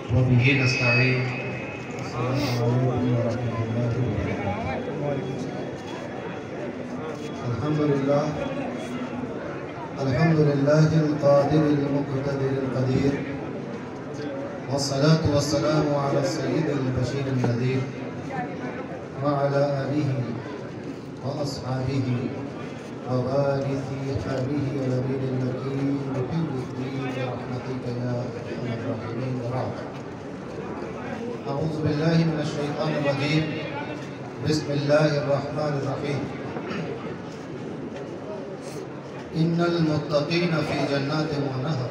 वबिही नस्तईन। अस्सलामु अलैकुम वरहमतुल्लाहि वबरकातुहू। अल्हम्दुलिल्लाहिल क़ादिरिल मुक़्तदिरिल क़दीर वस्सलातु वस्सलामु अला सय्यिदिल बशीरिन नज़ीर व अला आलिहि व अस्हाबिहि व वारिसी हबिहि व नबील लकीम मुहिद्दीन रहमतिका या अरहमर राहिमीन। अऊज़ु बिल्लाहि मिनश शैतानिर रजीम। बिस्मिल्लाहिर रहमानिर रहीम। इन्नल मुत्तक़ीना फ़ी जन्नातिन व नहर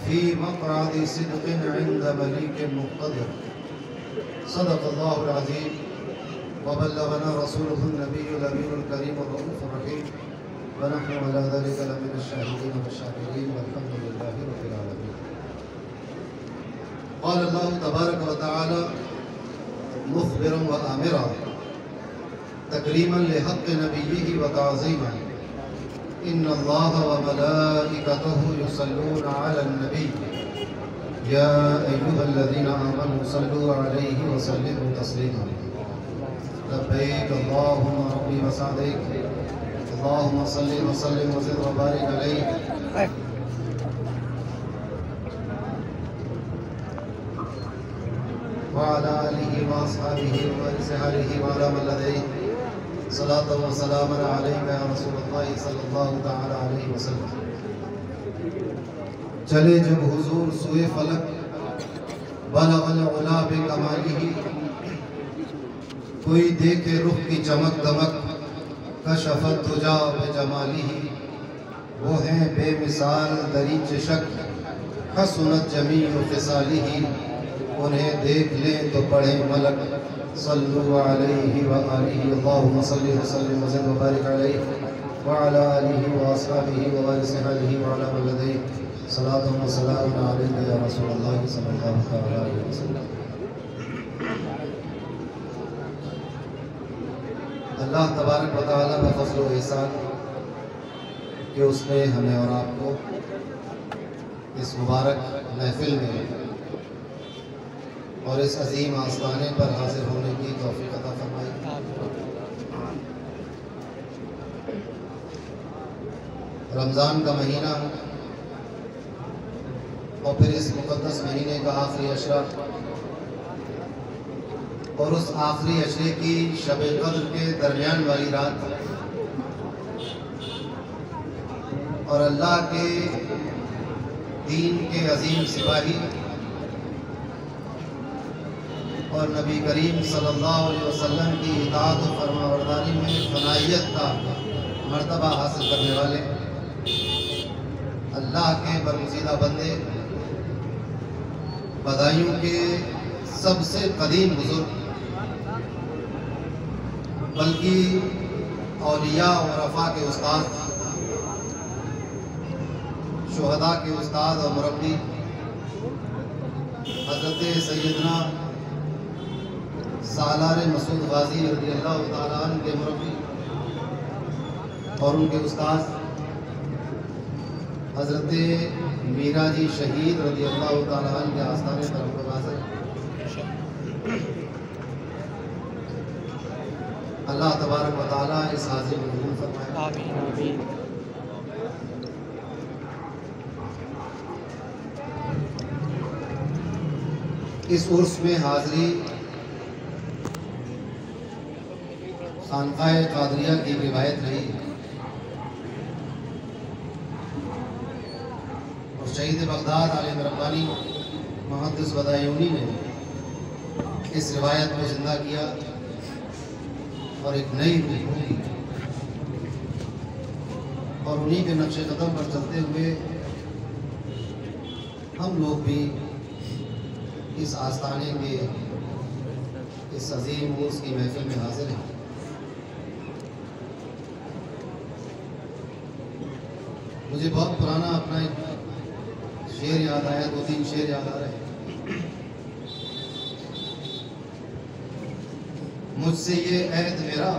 फ़ी मक़अदि सिद्क़िन इंद मलीकिन मुक़तदिर। सदक़ल्लाहुल अज़ीम व बल्लगना रसूलुहुन नबियुल अमीनुल करीमुर रऊफ़ुर रहीम व नहनु अला ज़ालिका लमिनश शाहिदीन व शाकिरीन वल्हम्दुलिल्लाहि रब्बिल आलमीन। क़ाल अल्लाहु तबारक व तआला मुख़बिरन व आमिरा तकरीमन लिहक़्क़ि नबिय्यिहि व तअज़ीमन। इन्नल्लाह व मलाइकतहु युसल्लूना अलन नबी या अय्युहल्लज़ीना आमनू सल्लू अलैहि व सल्लिमू तस्लीमा। लब्बैक अल्लाहुम्मा रब्बी व सअदैक अल्लाहुम्मा सल्लि व सल्लिम व ज़िद व बारिक अलैहि व अला आलिहि व अस्हाबिहि व रिजवानिहि व अला मन लदैहि सलातु व सलामन अलैका या रसूलल्लाह सल्लल्लाहु तआला अलैहि वसल्लम। चले जब हुजूर सुए फलक बलगल उला बे कमालिही। कोई देखे रुख की चमक दमक कशफत तुजा बे जमालिही। वो हैं बेमिसाल दरीच शक हसनत जमीउ फिसालिही। उन्हें देख लें तो पढ़े मलक सल्लु अलैहि व आलिहि अल्लाहुम्मा सल्लि व सल्लिम व ज़िद व बारिक अलैहि व अला आलिहि व अस्हाबिहि व वारिस अहलिहि व अला मन लदैहि सलातु व सलामुन अलैका या रसूलल्लाह सल्लल्लाहु तआला अलैहि वसल्लम। अल्लाह तबारक व तआला का फज़्ल व एहसान कि उसने हमें और आपको इस मुबारक महफिल में और इस अजीम आस्ताने पर हाजिर होने की तौफीक अता फरमाई। रमज़ान का महीना और फिर इस मुक़द्दस महीने का आखिरी अशरा और उस आखिरी अशरे की शब क़द्र के दरमियान वाली रात और अल्लाह के दीन के अजीम सिपाही और नबी करीम सल्लल्लाहु अलैहि वसल्लम की इताअत और फरमाबरदारी में फनाइयत का मर्तबा हासिल करने वाले अल्लाह के बरगुज़ीदा बंदे बदायूं के सबसे कदीम बुजुर्ग बल्कि औलिया और वफ़ा के उस्ताद, शुहदा के उस्ताद और मुरब्बी हज़रत सैयदना सालार मसूद गाजी रज़ियल्लाहु ताला अन्हु के मुरब्बी और उनके उस्ताद हज़रत मीरा जी शहीद रज़ियल्लाहु ताला अन्हु के आस्थाने पर हम लोग हाज़िर। अल्लाह तबारक व तआला इस हाज़िर को कबूल फरमाए। आमीन आमीन। इस उर्स में हाज़िरी खानकाए कादरिया की रिवायत रही और शहीद बगदाद आलिम रब्बानी मुहद्दिस बदायूनी ने इस रिवायत को ज़िंदा किया और एक नई रूह दी और उन्हीं के नक्शे कदम पर चलते हुए हम लोग भी इस आस्थाने के इस अजीम उर्स की महफिल में हाजिर हैं। मुझे बहुत पुराना अपना एक शेर याद आया, 2-3 शेर याद आ रहे हैं। मुझसे ये ऐद मेरा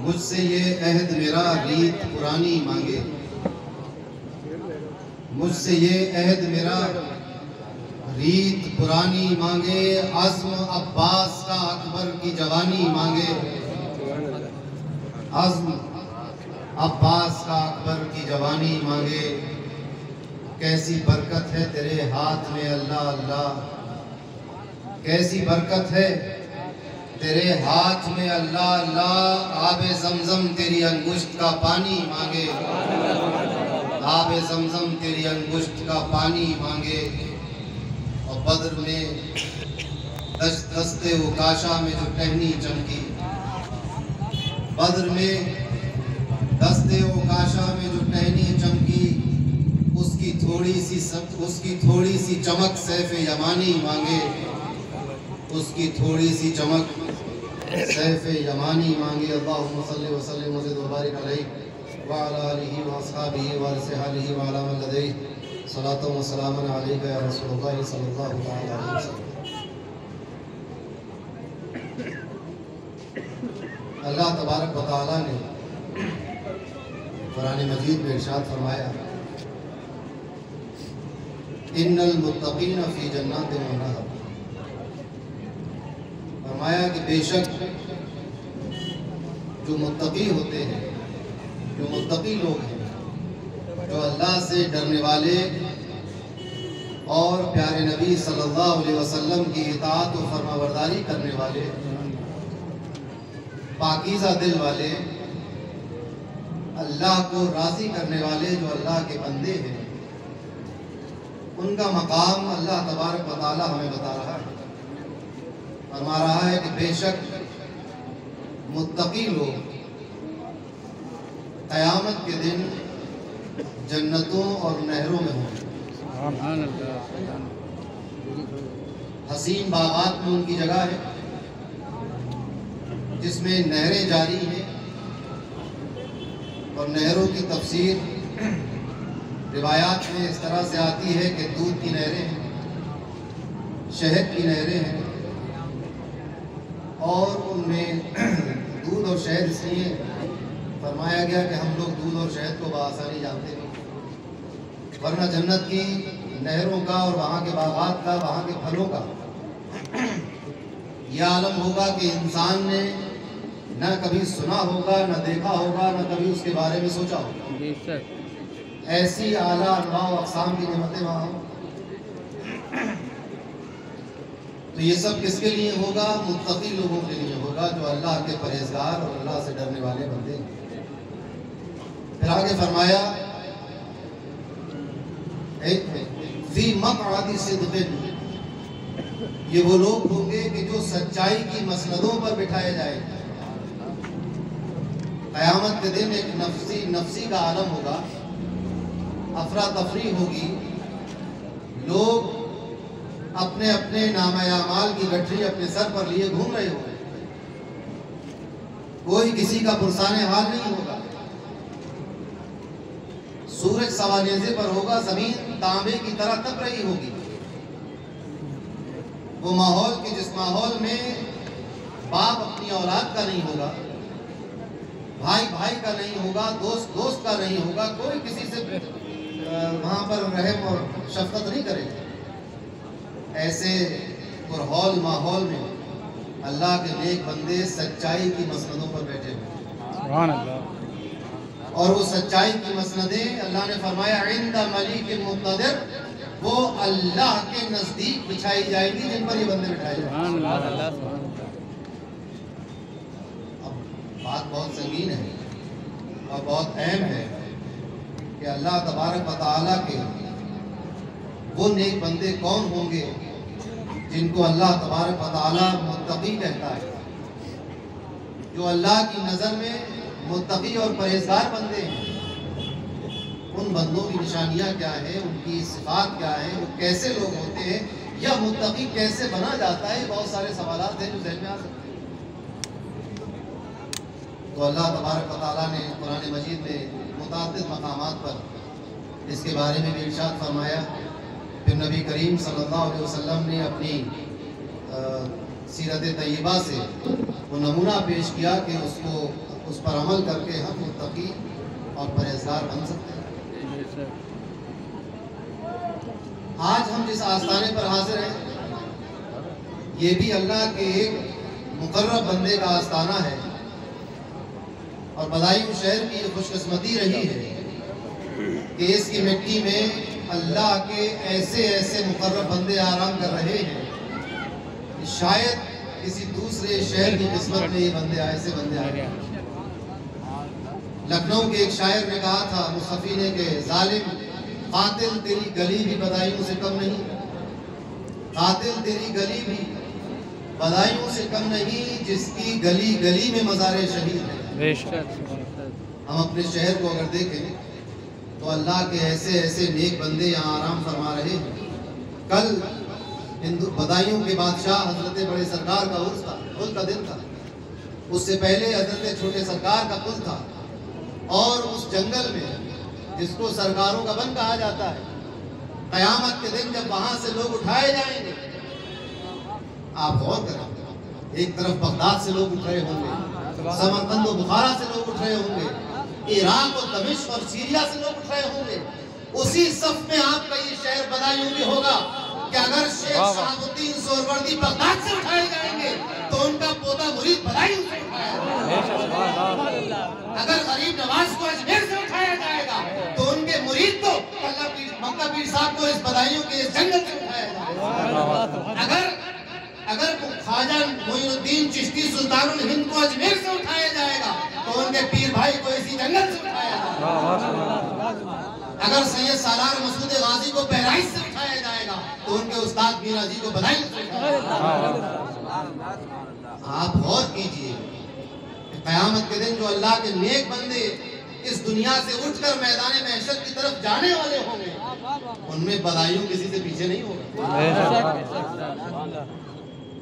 मुझसे ये अहद मेरा रीत पुरानी मांगे, मुझसे ये अहद मेरा रीत पुरानी मांगे, अज़्म अब्बास का अकबर की जवानी मांगे, अज़्म अब्बास का अकबर की जवानी मांगे। कैसी बरकत है तेरे हाथ में अल्लाह अल्लाह, कैसी बरकत है तेरे हाथ में अल्लाह अल्लाह। आबे ज़मज़म तेरी अंगुश्त का पानी मांगे, आबे ज़मज़म तेरी अंगुश्त का पानी मांगे। और बद्र में दस्ते उकाशा में जो टहनी चमकी, बद्र में दस्ते उकाशा में जो टहनी चमकी, उसकी थोड़ी सी चमक सैफ़े यमानी मांगे, उसकी थोड़ी सी चमक सैफ़े यमानी मांगे। अल्लाहुम्मा सल्लि व सल्लिम व ज़िद व बारिक अलैहि व अला आलिहि व अस्हाबिहि व रहलिहि व अला मन लदैहि सलातु व सलामुन अलैका या रसूलल्लाह सल्लल्लाहु तआला अलैहि वसल्लम। अल्लाह तबारक व तआला ने कुरान मजीद में इरशाद फरमाया, इन्नल मुत्तक़ीन फ़ी जन्नातिन व नहर। फरमाया कि बेशक जो मुत्तकी होते हैं, जो मुत्तकी लोग हैं, जो अल्लाह से डरने वाले और प्यारे नबी सल्लल्लाहु अलैहि वसल्लम की इताअत और फरमाबरदारी करने वाले, पाकीज़ा दिल वाले, अल्लाह को राज़ी करने वाले जो अल्लाह के बंदे हैं, उनका मकाम अल्लाह तबारक व तआला हमें बता रहा है। फरमा रहा है कि बेशक मुत्तकी लोग क़यामत के दिन जन्नतों और नहरों में होंगे। हसीन बागात में उनकी जगह है जिसमें नहरें जारी हैं। और नहरों की तफसीर रिवायात में इस तरह से आती है कि दूध की नहरें हैं, शहद की नहरें हैं, और उनमें दूध और शहद इसलिए फरमाया गया कि हम लोग दूध और शहद को बआसानी जानते नहीं, वरना जन्नत की नहरों का और वहाँ के बागात का, वहाँ के फलों का यह आलम होगा कि इंसान ने न कभी सुना होगा, न देखा होगा, न कभी उसके बारे में सोचा होगा। ऐसी आला अनवा व अक़साम की नेमतें वहाँ हों। तो ये सब किसके लिए होगा? मुत्तकी लोगों के लिए होगा, जो अल्लाह के परहेज़गार और अल्लाह से डरने वाले बंदे। फिर आगे फरमाया, फी मक़अदि सिद्क़िन, ये वो लोग होंगे कि जो सच्चाई की मसनदों पर बिठाए जाएंगे। क़यामत के दिन एक नफ्सी का आलम होगा, अफरा तफरी होगी, लोग अपने अपने नामा-ए-आमाल की गठरी अपने सर पर लिए घूम रहे होंगे, कोई किसी का पुरसाने हाल नहीं होगा। सूरज सवानेज़े पर होगा, ज़मीन तांबे की तरह तप रही होगी। वो माहौल कि जिस माहौल में बाप अपनी औलाद का नहीं होगा, भाई भाई का नहीं होगा, दोस्त दोस्त का नहीं होगा, कोई किसी से वहाँ पर रहम और शफ़क़त नहीं करेगा। ऐसे पुरहौल माहौल में अल्लाह के नेक बंदे सच्चाई की मसनदों पर बैठे हुए, और वो सच्चाई की मसनदें अल्लाह ने फरमाया इंद मलिक मुक़तदिर, वो अल्लाह के नज़दीक बिछाई जाएंगी जिन पर ये बंदे बिठाए जाएंगे। अब बात बहुत संगीन है और बहुत अहम है कि अल्लाह तबारक व तआला के वो नेक बंदे कौन होंगे जिनको अल्लाह तबारक व तआला मुत्तकी कहता है, जो अल्लाह की नज़र में मुत्तकी और परहेज़गार बंदे हैं। उन बंदों की निशानियाँ क्या हैं, उनकी सिफ़ात क्या हैं, वो कैसे लोग होते हैं, या मुत्तकी कैसे बना जाता है, बहुत सारे सवालात हैं जो ज़हन में आ सकते हैं। तो अल्लाह तबारक व तआला ने कुरान मजीद में मुतअद्दिद मकामात पर इसके बारे में भी इरशाद फरमाया। फिर नबी करीम सल्लल्लाहु अलैहि वसल्लम ने अपनी सीरत तय्यबा से वो नमूना पेश किया कि उसको उस पर अमल करके हम मुत्तकी और परहेजगार बन सकते हैं। आज हम जिस आस्थाने पर हाजिर हैं, ये भी अल्लाह के एक मुकर्रब बंदे का आस्थाना है। और बदायूं शहर की ये खुशकिस्मती रही है कि इसकी मिट्टी में अल्लाह के ऐसे ऐसे मुकर्रब बंदे आराम कर रहे हैं कि शायद किसी दूसरे शहर की किस्मत में ये बंदे ऐसे बंदे आए। लखनऊ के एक शायर ने कहा था मुसफ़ी ने कि जालिम कातिल तेरी गली भी बदायूं से कम नहीं, कातिल तेरी गली भी बदायूं से कम नहीं, जिसकी गली गली में मज़ारे शहीद है। हम अपने शहर को अगर देखें तो अल्लाह के ऐसे ऐसे नेक बंदे यहाँ आराम फरमा रहे हैं। कल बदायूं के बादशाह हजरत बड़े सरकार का उर्स था, कुल का दिन था। उससे पहले हजरत छोटे सरकार का कुल था। और उस जंगल में जिसको सरकारों का वन कहा जाता है, क़यामत के दिन जब वहां से लोग उठाए जाएंगे, आप गौर करें, एक तरफ बगदाद से लोग उठ रहे होंगे, समरकंद और बुखारा से लोग उठ रहे होंगे, इराक और दमिश्क और सीरिया से लोग उठ रहे होंगे। उसी सफ में आपका ये शहर बदायूं भी होगा कि अगर शेख शहाबुद्दीन सोहरवर्दी बगदाद से उठाए जाएंगे तो उनका पोता मुरीद बदायूं से उठाएगा। अगर गरीब नवाज को अजमेर से उठाया जाएगा तो उनके मुरीद को मक्का पीर साहब को इस बदायूं के इस जंगल से उठाया जाएगा। अगर ख्वाजा मोइनुद्दीन चिश्ती सुल्तानुल हिंद को अजमेर से उठाया जाएगा तो उनके पीर भाई को इसी जंगल से उठाया जाएगा। अगर सैयद सालार मसूद गाजी को बहराइच से उठाया जाएगा तो उनके उस्ताद मीरा जी को बदायूं से उठाया जाएगा। आप गौर कीजिए, क़यामत के दिन जो अल्लाह के नेक बंदे इस दुनिया से उठकर मैदान महशर की तरफ जाने वाले होंगे, उनमें बदायूं किसी से पीछे नहीं होगा।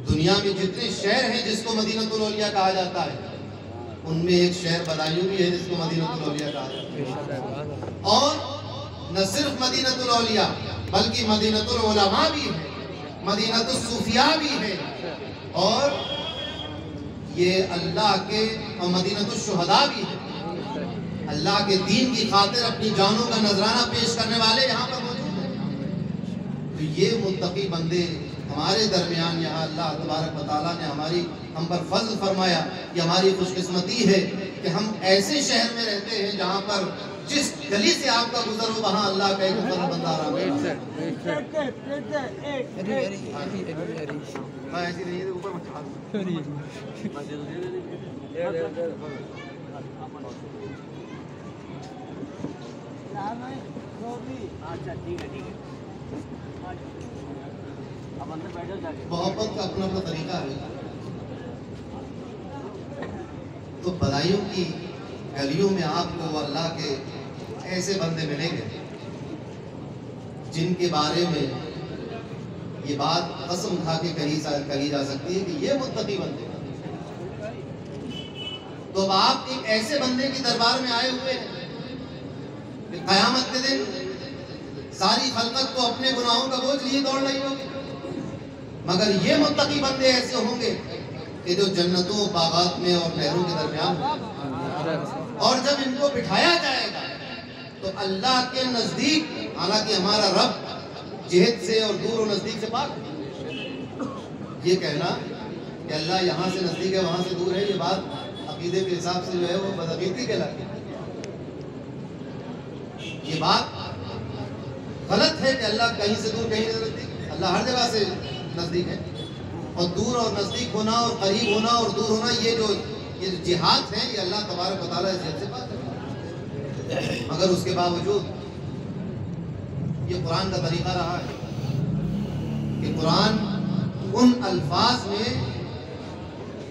दुनिया में जितने शहर हैं जिसको मदीनतुल औलिया कहा जाता है, उनमें एक शहर बदायूं भी है जिसको मदीनतुल औलिया कहा जाता है। और न सिर्फ मदीनतुल औलिया बल्कि मदीनतुल उलमा भी है, मदीनतुल सूफिया भी है, और ये अल्लाह के और मदीनतुल शुहदा भी है। अल्लाह के दीन की खातिर अपनी जानों का नजराना पेश करने वाले यहाँ पर मौजूद हैं। तो ये मुत्तकी बंदे हमारे दरमियान यहाँ अल्लाह तबारक व तआला ने हम पर फज़्ल फरमाया। ये हमारी खुशकिस्मती है कि हम ऐसे शहर में रहते हैं जहाँ पर जिस गली से आपका गुजर हो वहाँ अल्लाह का एक मुकर्रम बंदा आराम है। मोहब्बत का अपना अपना तरीका है। तो बदायूं की गलियों में आपको अल्लाह के ऐसे बंदे मिलेंगे जिनके बारे में ये बात कसम खा के कही जा सकती है कि ये मुत्तकी बंदे। तो अब आप एक ऐसे बंदे के दरबार में आए हुए हैं कि क़यामत के दिन सारी खलकत को अपने गुनाहों का बोझ लिए दौड़ रही होगी, मगर ये मुत्तकी बंदे ऐसे होंगे कि जो जन्नतों बागात में और नहरों के दरमियान, और जब इनको बिठाया जाएगा तो अल्लाह के नजदीक, हालांकि हमारा रब जिहद से और दूर और नजदीक से पाक, ये कहना कि अल्लाह यहाँ से नजदीक है वहां से दूर है, ये बात अकीदे के हिसाब से जो है वो बदअकीदगी कहलाती है। ये बात गलत है कि अल्लाह कहीं से दूर कहीं से नजदीक। अल्लाह हर जगह से नजदीक है, और दूर और नजदीक होना और करीब होना और दूर होना ये जो जिहाद है ये अल्लाह तबारक व तआला से बात है। मगर उसके बावजूद ये कुरान का तरीका रहा है कि कुरान उन अल्फाज में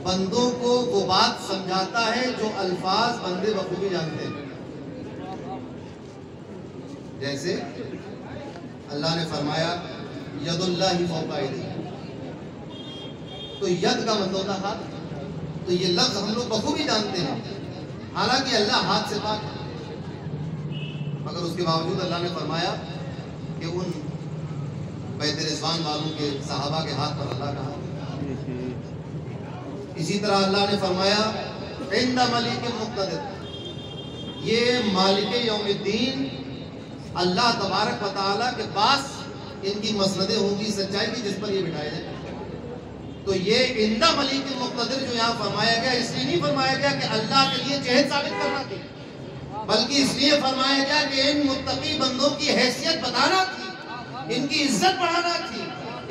बंदों को वो बात समझाता है जो अल्फाज बंदे बखूबी जानते हैं। जैसे अल्लाह ने फरमाया यदुल्लाहि फौका यदिही, तो यद का मतलब होता हाथ। तो ये लफ्ज हम लोग बखूबी जानते हैं, हालांकि अल्लाह हाथ से पाक है, मगर उसके बावजूद अल्लाह ने फरमाया कि उन बैत रिज़वान वालों के सहाबा के हाथ पर अल्लाह का हाथ। इसी तरह अल्लाह ने फरमाया इंदा मलिक मुक़्तदिर, ये मालिक यौमिद्दीन अल्लाह तबारक व तआला के पास इनकी मसनदें होंगी सच्चाई की, जिस पर ये बिठाए जाए। तो ये इंदा मलिक मुक़्तदिर जो यहाँ फरमाया गया, इसलिए नहीं फरमाया गया कि अल्लाह के लिए जहद साबित करना थी, बल्कि इसलिए फरमाया गया कि इन मुत्तकी बंदों की हैसियत बताना थी, इनकी इज्जत बढ़ाना थी,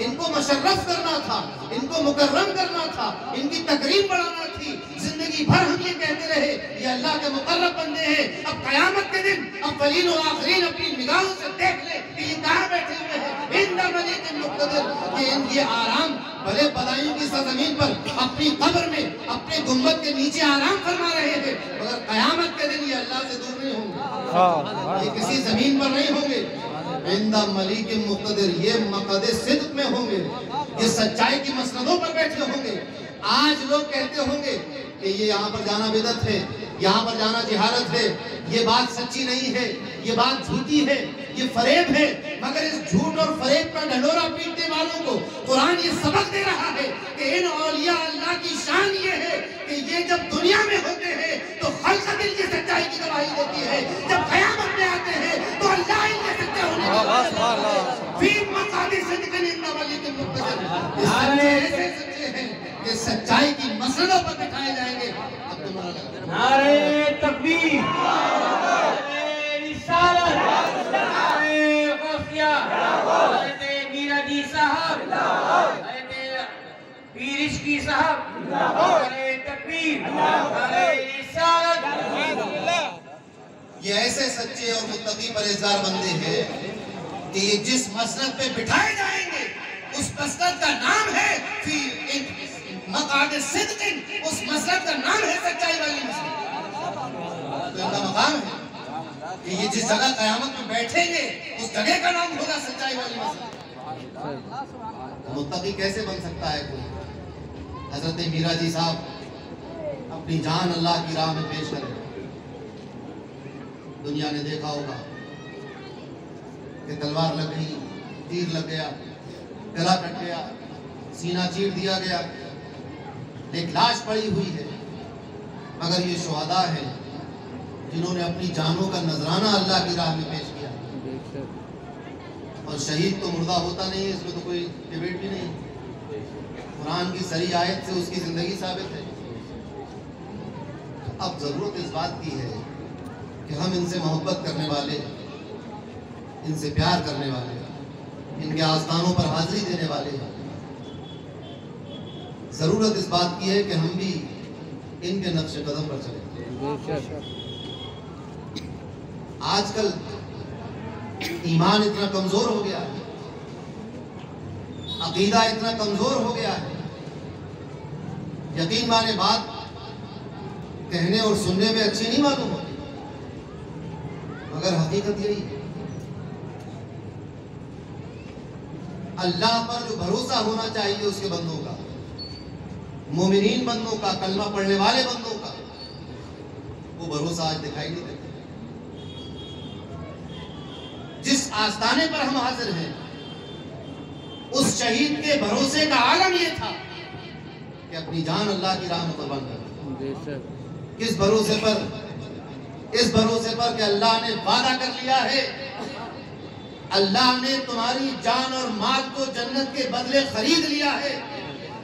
इनको मशर्रफ करना था, इनको मुकर्रम करना था, इनकी तकरीम बढ़ाना थी। जिंदगी भर हम ये कहते रहे ये अल्लाह के मुकर्रब बंदे हैं। अब कयामत के दिन अव्वलीन और आखिरीन अपनी निगाहों से देख ले कि ये कहाँ बैठे हुए हैं। इंदा मलिक मुक़्तदिर, ये आराम भले बदायूं की सरजमीन पर अपनी कब्र में अपने गुंबद के नीचे आराम फरमा रहे हैं, मगर कयामत के दिन ये अल्लाह से दूर नहीं होंगे, ये किसी जमीन पर नहीं होंगे। इंदा मलिक मुक़्तदिर, ये मक़द सिद्क़ में होंगे, ये सच्चाई की मसनदों पर बैठे होंगे। आज लोग कहते होंगे कि ये यहाँ पर जाना बिदअत है, यहाँ पर जाना जिहालत है, ये बात सच्ची नहीं है, ये बात झूठी है, ये फरेब है। मगर इस झूठ और फरेब का ढंढोरा पीटने वालों को कुरान ये सबक दे रहा है कि इन औलिया अल्लाह की शान ये है कि ये जब दुनिया में होते हैं तो खल्क़ दिल की सच्चाई की गवाही देती है, जब क़यामत में आते हैं तो अल्लाह इनके सच्चे होने की सच्चाई की मसलों पर बिठाए जाएंगे। नारे तकबीर, नारे रिसालत, नारे गौसिया, हज़रत मीरा जी साहब, हज़रत पीर इश्की साहब, नारे तकबीर, नारे रिसालत। ये ऐसे सच्चे और मुत्तकी परहेज़गार बंदे हैं कि ये जिस मसनद पे बिठाए जाएंगे उस मसनद का नाम है मक़ाद सिद्क़, उस मसनद का नाम है सच्चाई वाली मसनद। तो इनका मकाम है कि ये जिस जगह क़यामत में बैठेंगे उस जगह का नाम होगा सच्चाई वाली मसनद। मुत्तकी कैसे बन सकता है कोई? हज़रत मीरा जी साहब अपनी जान अल्लाह की राह में पेश करें। दुनिया ने देखा होगा कि तलवार लग गई, तीर लग गया, गला कट गया, सीना चीर दिया गया, एक लाश पड़ी हुई है। मगर ये शुहदा है जिन्होंने अपनी जानों का नजराना अल्लाह की राह में पेश किया। और शहीद तो मुर्दा होता नहीं है, इसमें तो कोई डिबेट भी नहीं। कुरान की सही आयत से उसकी जिंदगी साबित है। अब जरूरत इस बात की है कि हम इनसे मोहब्बत करने वाले, इनसे प्यार करने वाले, इनके आस्थानों पर हाजिरी देने वाले, जरूरत इस बात की है कि हम भी इनके नक्शे कदम पर चलें। आजकल ईमान इतना कमजोर हो गया है, अकीदा इतना कमजोर हो गया है। यकीन माने बात कहने और सुनने में अच्छी नहीं मालूम होती, मगर हकीकत यही है। अल्लाह पर जो भरोसा होना चाहिए उसके बंदों का, मोमिनीन बंदों का, कलमा पढ़ने वाले बंदों का, वो भरोसा आज दिखाई नहीं देता। जिस आस्ताने पर हम हाजिर हैं उस शहीद के भरोसे का आलम ये था कि अपनी जान अल्लाह की राह में कुर्बान कर। किस भरोसे पर? इस भरोसे पर कि अल्लाह ने वादा कर लिया है, अल्लाह ने तुम्हारी जान और माल को जन्नत के बदले खरीद लिया है।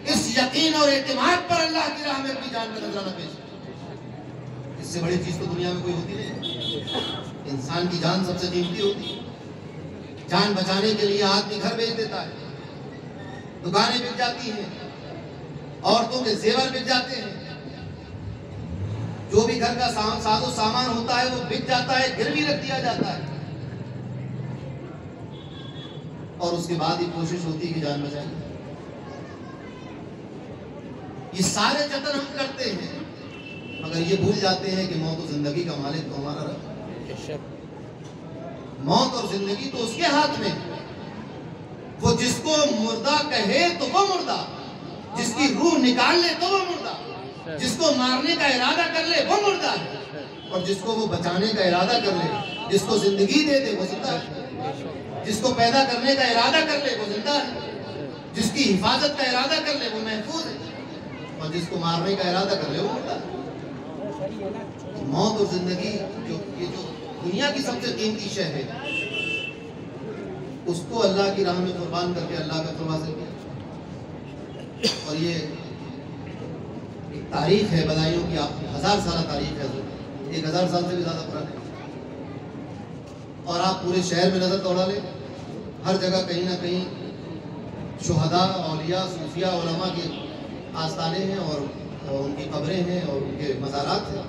इस यकीन और एतमाद पर अल्लाह की राह में अपनी जान का नजराना पेश किया। इससे बड़ी चीज तो दुनिया में कोई होती नहीं। इंसान की जान सबसे कीमती होती है। जान बचाने के लिए आदमी घर बेच देता है, दुकानें बिक जाती हैं, औरतों के जेवर बिक जाते हैं, जो भी घर का साजो सामान होता है वो बिक जाता है, गिरवी रख दिया जाता है, और उसके बाद ही कोशिश होती है कि जान बचाई। ये सारे जतन हम करते हैं, मगर ये भूल जाते हैं कि मौत और जिंदगी का मालिक तो हमारा रब है। मौत और जिंदगी तो उसके हाथ में। वो जिसको मुर्दा कहे तो वो मुर्दा, जिसकी रूह निकाल ले तो वो मुर्दा, जिसको मारने का इरादा कर ले वो मुर्दा है, और जिसको वो बचाने का इरादा कर ले, जिसको जिंदगी दे दे वो जिंदा है, जिसको पैदा करने का इरादा कर ले वो जिंदा है, जिसकी हिफाजत का इरादा कर ले वो महफूज है, और जिसको मारने का इरादा कर ले वो मुर्दा है। मौत और जिंदगी ये जो दुनिया की सबसे कीमती शय है, उसको अल्लाह की राह में कुर्बान करके अल्लाह का कुर्बान से किया। और ये एक तारीख है बधाइयों की, आप 1000 साल तारीख है, 1000 साल से भी ज़्यादा पुरानी। और आप पूरे शहर में नज़र दौड़ा लें, हर जगह कहीं ना कहीं शुहदा, औलिया, सूफिया, उलमा के आस्थाने हैं और उनकी कब्रें हैं और उनके मज़ारात हैं।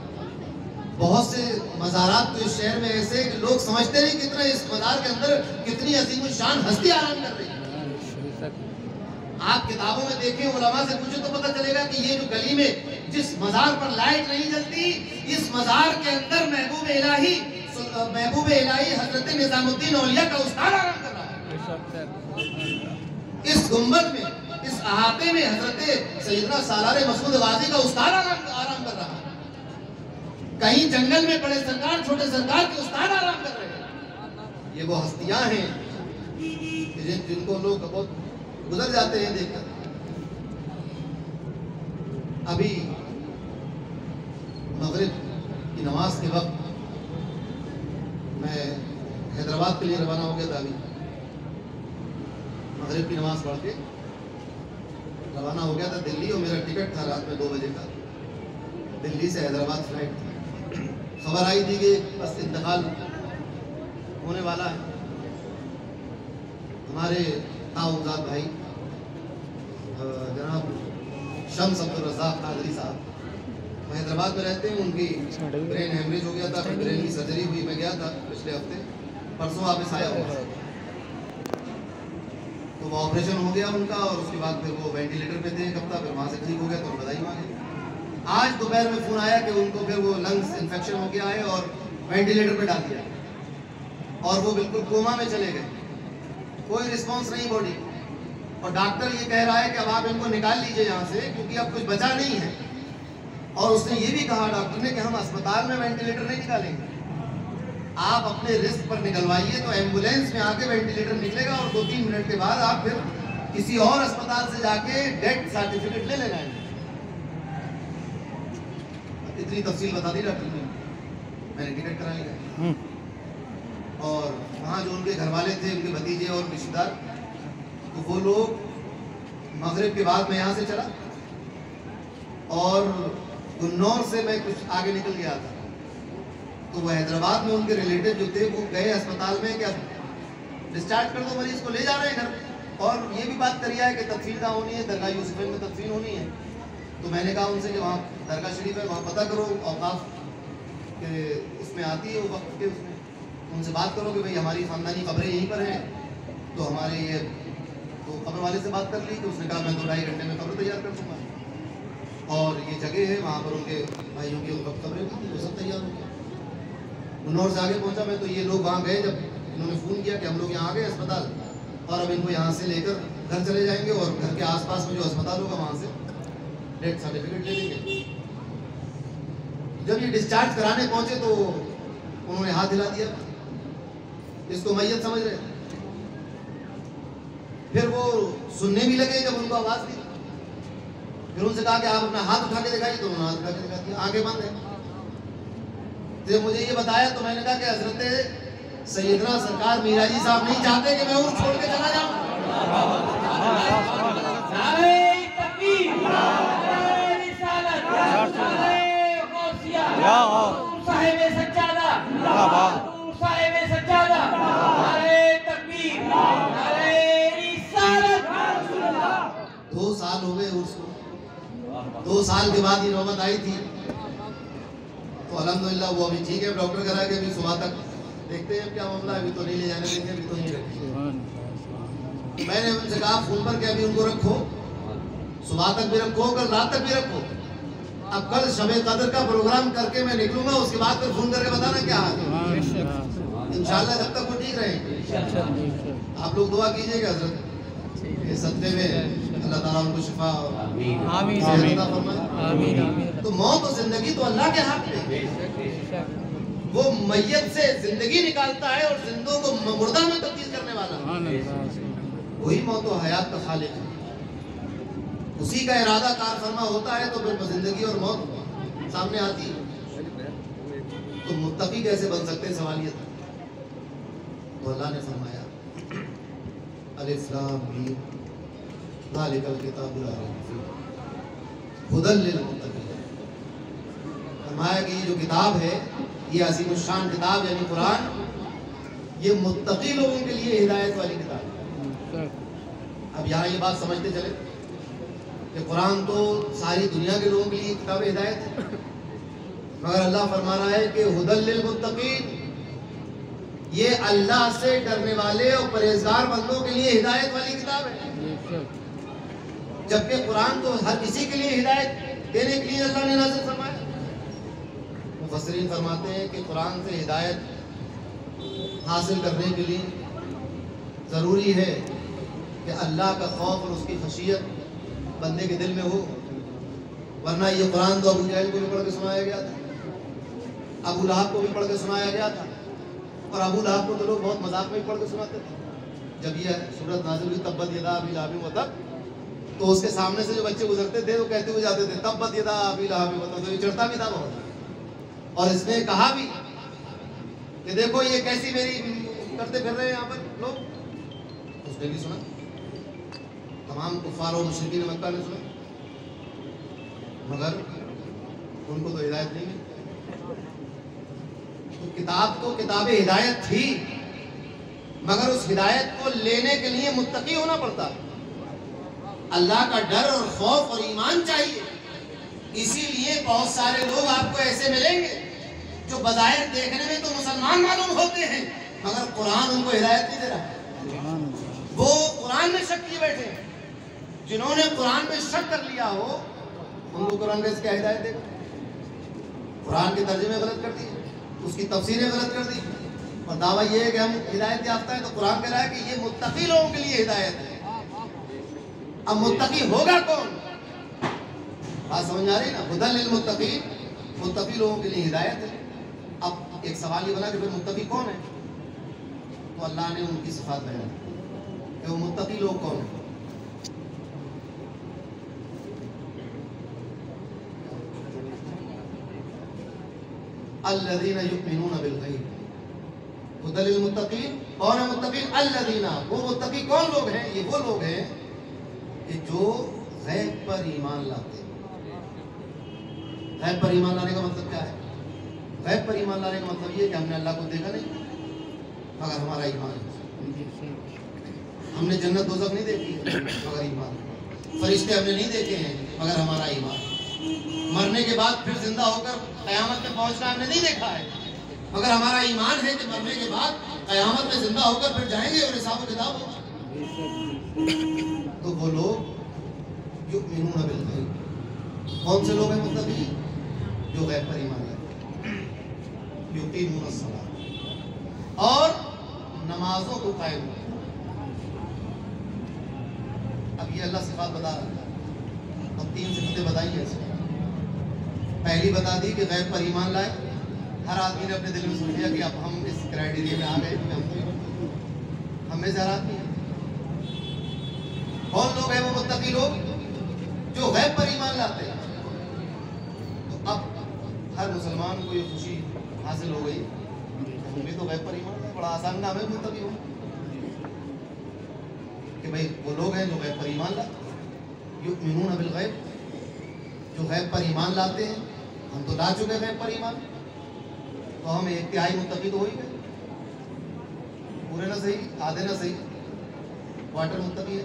बहुत से मज़ारात तो इस शहर में ऐसे हैं कि लोग समझते नहीं कितना इस मज़ार के अंदर कितनी अजीम शान हस्ती आराम कर रही है। आप किताबों में देखें, उलमा से पूछे तो पता चलेगा कि ये जो गली में जिस मज़ार पर लाइट नहीं जलती, इस मज़ार के अंदर महबूब इलाही हजरत निजामुद्दीन औलिया का उस्ताद आराम कर रहा है। इस गुंबद में, इस अहाते में हजरत सैयदना सालार मसूद गाजी का उस्ताद आराम कर रहा है। कहीं जंगल में बड़े सरकार, छोटे सरकार के उस्ताद आराम कर रहे हैं। ये वो हस्तियां हैं जिनको लोग बहुत गुजर जाते हैं देखकर। अभी मगरिब की नमाज के वक्त मैं हैदराबाद के लिए रवाना हो गया था। अभी मगरिब की नमाज पढ़ के रवाना हो गया था दिल्ली, और मेरा टिकट था रात में 2 बजे का, दिल्ली से हैदराबाद फ्लाइट थी। खबर आई थी कि बस इंतकाल होने वाला है। हमारे ताउज़ाद भाई जनाब शम्स अब्दुल रज़ाक कादरी साहब हैदराबाद में रहते हैं, उनकी ब्रेन हेमरेज हो गया था, ब्रेन की सर्जरी हुई। मैं गया था पिछले हफ्ते, परसों वापस आया हुआ, तो वो ऑपरेशन हो गया उनका, और उसके बाद फिर वो वेंटिलेटर पे थे एक हफ्ता, फिर वहाँ से ठीक हो गया तो बधाई मांगे। आज दोपहर में फ़ोन आया कि उनको फिर वो लंग्स इन्फेक्शन हो गया है और वेंटिलेटर पे डाल दिया, और वो बिल्कुल कोमा में चले गए, कोई रिस्पॉन्स नहीं बॉडी। और डॉक्टर ये कह रहा है कि अब आप इनको निकाल लीजिए यहाँ से, क्योंकि अब कुछ बचा नहीं है। और उसने ये भी कहा डॉक्टर ने कि हम अस्पताल में वेंटिलेटर नहीं निकालेंगे, आप अपने रिस्क पर निकलवाइए, तो एम्बुलेंस में आके वेंटिलेटर निकलेगा और 2-3 मिनट के बाद आप फिर किसी और अस्पताल से जाके डेथ सर्टिफिकेट ले लेना है। इतनी तफसील बता दी डॉक्टर ने, मैंने टिकट करा लिया। और वहाँ जो उनके घर वाले थे, उनके भतीजे और रिश्तेदार, तो वो लोग मगरिब के बाद मैं यहाँ से चला, और गुन्नौर से मैं कुछ आगे निकल गया था, तो वो हैदराबाद में उनके रिलेटिव जो थे वो गए अस्पताल में, क्या डिस्चार्ज कर दो मरीज को, ले जा रहे हैं घर। और ये भी बात करी है कि तदफीन कहाँ होनी है, दरगाह यूसुफैन में तदफीन होनी है। तो मैंने कहा उनसे कि वहाँ दरगाह शरीफ है, वहाँ पता करो औकाफ के उसमें आती है, वो वक्त के उसमें उनसे बात करो कि भाई हमारी ख़ानदानी कब्रें यहीं पर हैं, तो हमारे ये, तो कब्र वाले से बात कर ली, तो उसने कहा मैं 2-2.5 घंटे में कब्र तैयार कर दूँगा, और ये जगह है वहाँ पर उनके भाइयों की कब्रें भी, वो सब तैयार हो गया। गुन्नौर से आगे पहुँचा मैं, तो ये लोग वहाँ गए, जब इन्होंने फ़ोन किया कि हम लोग यहाँ आ गए अस्पताल, और अब इनको यहाँ से लेकर घर चले जाएंगे, और घर के आसपास में जो अस्पताल होगा वहाँ से डेथ सर्टिफिकेट ले लेंगे। जब ये डिस्चार्ज कराने पहुँचे तो उन्होंने हाथ हिला दिया, इसको मैयत समझ रहे। फिर वो सुनने भी लगे जब उनको आवाज़ दी, फिर उनसे कहा कि आप अपना हाथ उठा के दिखाइए, तो उन्होंने हाथ उठा के दिखा दिया, आगे बंद है। जब मुझे ये बताया तो मैंने कहा कि हजरत सैयदना सरकार मीरा जी साहब नहीं चाहते कि मैं उर्स छोड़ के चला जाऊं। दो साल हो गए उर्स को, 2 साल के बाद ये नौबत आई थी, तो अल्हम्दुलिल्लाह वो अभी ठीक है। डॉक्टर कह रहा है कि अभी सुबह तक देखते हैं क्या मामला है, अभी तो नहीं ले जाने देंगे, अभी तो नहीं रखेंगे। मैंने उनसे कहा फ़ोन पर कि अभी उनको रखो, सुबह तक भी रखो, कल रात तक भी रखो। अब कल शब कदर का प्रोग्राम करके मैं निकलूंगा, उसके बाद फिर फ़ोन करके बताना क्या हाल है। इंशाल्लाह जब तक वो ठीक रहेंगे। आप लोग दुआ कीजिएगा हजरत ये सदक़े में अल्लाह ताला उनको शिफा अता फरमाए। तो मौत और जिंदगी तो अल्लाह के हाथ में, वो मैयत से जिंदगी निकालता है और जिंदों को मुर्दा में तब्दील करने वाला वही मौत और हयात का खालिक है। उसी का इरादा कार फरमा होता है तो फिर जिंदगी और मौत सामने आती है। तुम मुत्तकी कैसे बन सकते हैं, सवाल ये था। तो अल्लाह ने फरमाया अलिफ लाम मीम ज़ालिकल किताबु ला रैब फीह हुदल लिल मुत्तकीन। फरमाया कि ये जो किताब है, ये अज़ीम शान किताब यानी कुरान, ये मुत्तकी लोगों के लिए हिदायत वाली किताब है। अब यहाँ ये बात समझते चले कि कुरान तो सारी दुनिया के लोगों के लिए किताब हिदायत है, मगर अल्लाह फरमा रहा है कि हुदल लिल मुत्तकीन, ये अल्लाह से डरने वाले और परहेजगार बंदों के लिए हिदायत वाली किताब है। जबकि कुरान तो हर किसी के लिए हिदायत देने के लिए अल्लाह ने नाज़िल फरमाया। मुफस्सिरीन फरमाते हैं कि कुरान से हिदायत हासिल करने के लिए ज़रूरी है कि अल्लाह का खौफ और उसकी खशियत बंदे के दिल में हो, वरना ये कुरान तो अबू जहल को भी पढ़ के सुनाया गया था, अबू लहब को भी पढ़ के सुनाया गया था, और अबू लहब को तो लोग बहुत मजाक में भी पढ़ के सुनाते थे। जब यह सूरत नाज़िल हुई तब्बत यदा अबी लहब व तब, तो उसके सामने से जो बच्चे गुजरते थे वो कहते हुए जाते थे तब्बत यदा अबी लहब व तब, तो ये चढ़ता भी था बहुत। और इसने कहा भी कि देखो ये कैसी मेरी करते फिर रहे हैं यहाँ पर लोग। उसने भी सुना, तमाम कुफार और मुशरिकीन मक्का ने सुना, मगर उनको तो हिदायत नहीं मिली। तो किताब तो किताब हिदायत थी, मगर उस हिदायत को लेने के लिए मुत्तकी होना पड़ता है। अल्लाह का डर और खौफ और ईमान चाहिए। इसीलिए बहुत सारे लोग आपको ऐसे मिलेंगे जो बज़ाहिर देखने में तो मुसलमान मालूम होते हैं, मगर कुरान उनको हिदायत नहीं दे रहा। वो कुरान में शक किए बैठे हैं। जिन्होंने कुरान में शक कर लिया हो उनको कुरान कैसे क्या हिदायत देगा? कुरान के तर्जुमे गलत कर दिए, उसकी तफसीरें गलत कर दी, और दावा ये है कि हम हिदायत याफ्ता है। तो कुरान कह रहा है कि ये मुत्तकी लोगों के लिए हिदायत है। अब मुत्तकी होगा कौन? बात समझ आ रही ना? हुदल लिल मुत्तकीन, मुत्तकी लोगों के लिए हिदायत है। अब एक सवाल ये बना कि फिर मुत्तकी कौन है? तो अल्लाह ने उनकी सिफात बयान की कि वो मुत्तकी लोग कौन है। अल्लज़ीना युमिनूना बिल गैब, हुदल लिल मुत्तकीन। कौन है मुत्तकीन? अल्लज़ीना, वो मुत्तकी कौन लोग हैं? ये वो लोग हैं कि जो गैब पर ईमान लाते हैं। गैब पर ईमान लाने का मतलब क्या है? गैब पर ईमान लाने का मतलब ये कि हमने अल्लाह को देखा नहीं, मगर हमारा ईमान है। हमने जन्नत दोज़ख नहीं देखी है, मगर ईमान। फरिश्ते हमने नहीं देखे हैं, मगर हमारा ईमान। मरने के बाद फिर जिंदा होकर क़यामत में पहुंचना हमने नहीं देखा है, मगर हमारा ईमान है कि मरने के बाद क़यामत में जिंदा होकर फिर जाएंगे और हिसाब किताब होगा। तो वो लोग युमिनूना बिल गैब, कौन से लोग हैं मुत्तकी? जो गैब पर ईमान लाते हैं, युकीमूना सलात, और नमाजों को कायम रखते। अब ये अल्लाह सिफात बता रहा है। अब 3 सिफतें बताई है। पहली बता दी कि गैब पर ईमान लाए। हर आदमी ने अपने दिल में सोच लिया कि अब हम इस क्राइटेरिया में आ गए, हम में से हर आदमी है। कौन लोग हैं वो मुत्तकी लोग? जो गैब पर ईमान लाते हैं। तो अब हर मुसलमान को ये खुशी हासिल हो गई, हम भी तो गैब पर ईमान लाए। बड़ा आसान नाम है मुत्तकी हो, कि भाई वो लोग हैं जो गैब पर ईमान लाते। युमिनूना बिल गैब, जो गैब पर ईमान लाते हैं। हम तो ला चुके गैब पर ईमान, तो हम 1/3 मुत्तकी तो हो ही गए। पूरे ना सही, आधे ना सही, क्वार्टर मुत्तकी है।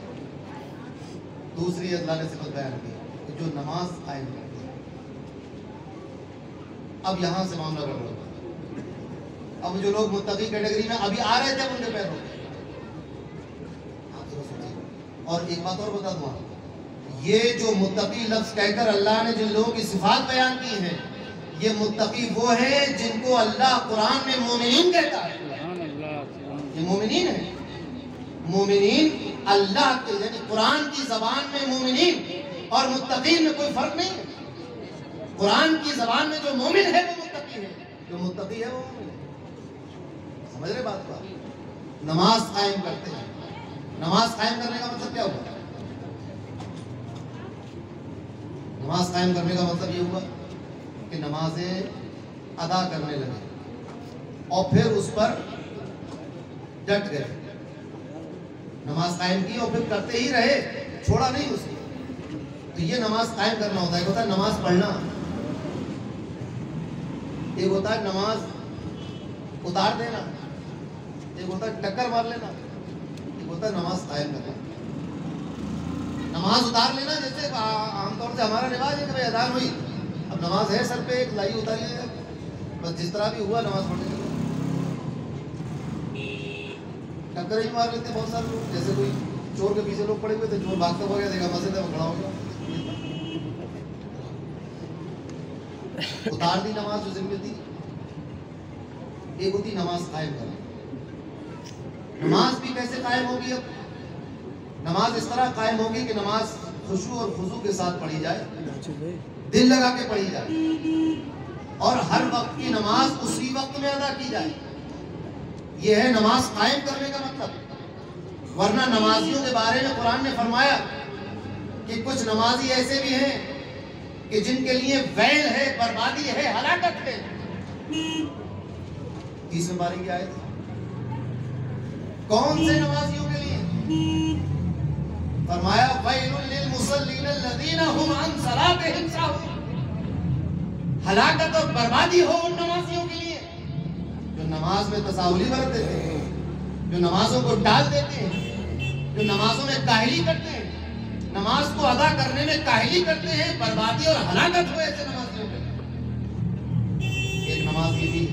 दूसरी अल्लाह ने सिफत बयान की जो नमाज कायम करते हैं। अब यहाँ से मामला बढ़ रहा। अब जो लोग मुत्तकी कैटेगरी में अभी आ रहे थे उनके पैर हो गए। और एक बात और बता दूँ, ये जो मुत्तकी लफ्ज़ कहकर अल्लाह ने जिन लोगों की सिफात बयान की है, ये मुत्तकी वो है जिनको अल्लाह कुरान में मोमिनीन कहता है। ये मोमिनीन है। मोमिनीन अल्लाह के यानी कुरान की ज़बान में मोमिनीन और मुत्तकीन में कोई फर्क नहीं है। कुरान की ज़बान में जो मोमिन है वो मुत्तकी है, जो मुत्तकी है वो मोमिन है। समझ रहे बात को? नमाज कायम करते हैं। नमाज कायम करने का मतलब क्या हुआ? नमाज कायम करने का मतलब ये हुआ कि नमाजें अदा करने लगे। और फिर उस पर डट गए, नमाज कायम की और फिर करते ही रहे, छोड़ा नहीं उसको। तो ये नमाज कायम करना होता है। एक होता है नमाज पढ़ना, एक होता है नमाज उतार देना, एक होता है टक्कर मार लेना, एक होता है नमाज कायम करना। नमाज उतार लेना जैसे आमतौर से हमारा रिवाज है कि भाई अजान हुई, अब नमाज है सर पे, एक लाई उतार लिया, बस जिस तरह भी हुआ नमाज पढ़ने लगे। टक्कर ही मार लेते बहुत सारे लोग, जैसे कोई चोर के पीछे लोग पड़े हुए थे, चोर भागता हो गया, देखा मस्जिद में खड़ा हो गया, उतार दी नमाज जो जिम्मे थी। एक होती नमाज कायम करना। नमाज भी कैसे कायम होगी? अब नमाज इस तरह कायम होगी कि नमाज खुशू और खुजू के साथ पढ़ी जाए, दिल लगा के पढ़ी जाए, और हर वक्त की नमाज उसी वक्त में अदा की जाए। यह है नमाज कायम करने का मतलब। वरना नमाजियों के बारे में कुरान ने फरमाया कि कुछ नमाजी ऐसे भी हैं कि जिनके लिए वैल है, बर्बादी है, हलाकत है। 30वें पारे की आयत, कौन से नमाजियों के लिए? फरमाया वैलुल लिल मुसल्लीन अल्लज़ीना हुम अन सलातिहिम साहून। हलाकत और बर्बादी हो उन नमाजियों के लिए जो नमाज में तसाहुली बरतते थे, जो नमाजों को टाल देते हैं, जो नमाजों में काहिली करते हैं, नमाज को अदा करने में काहिली करते हैं। बर्बादी और हलाकत हो ऐसे नमाजियों के। एक नमाज की भी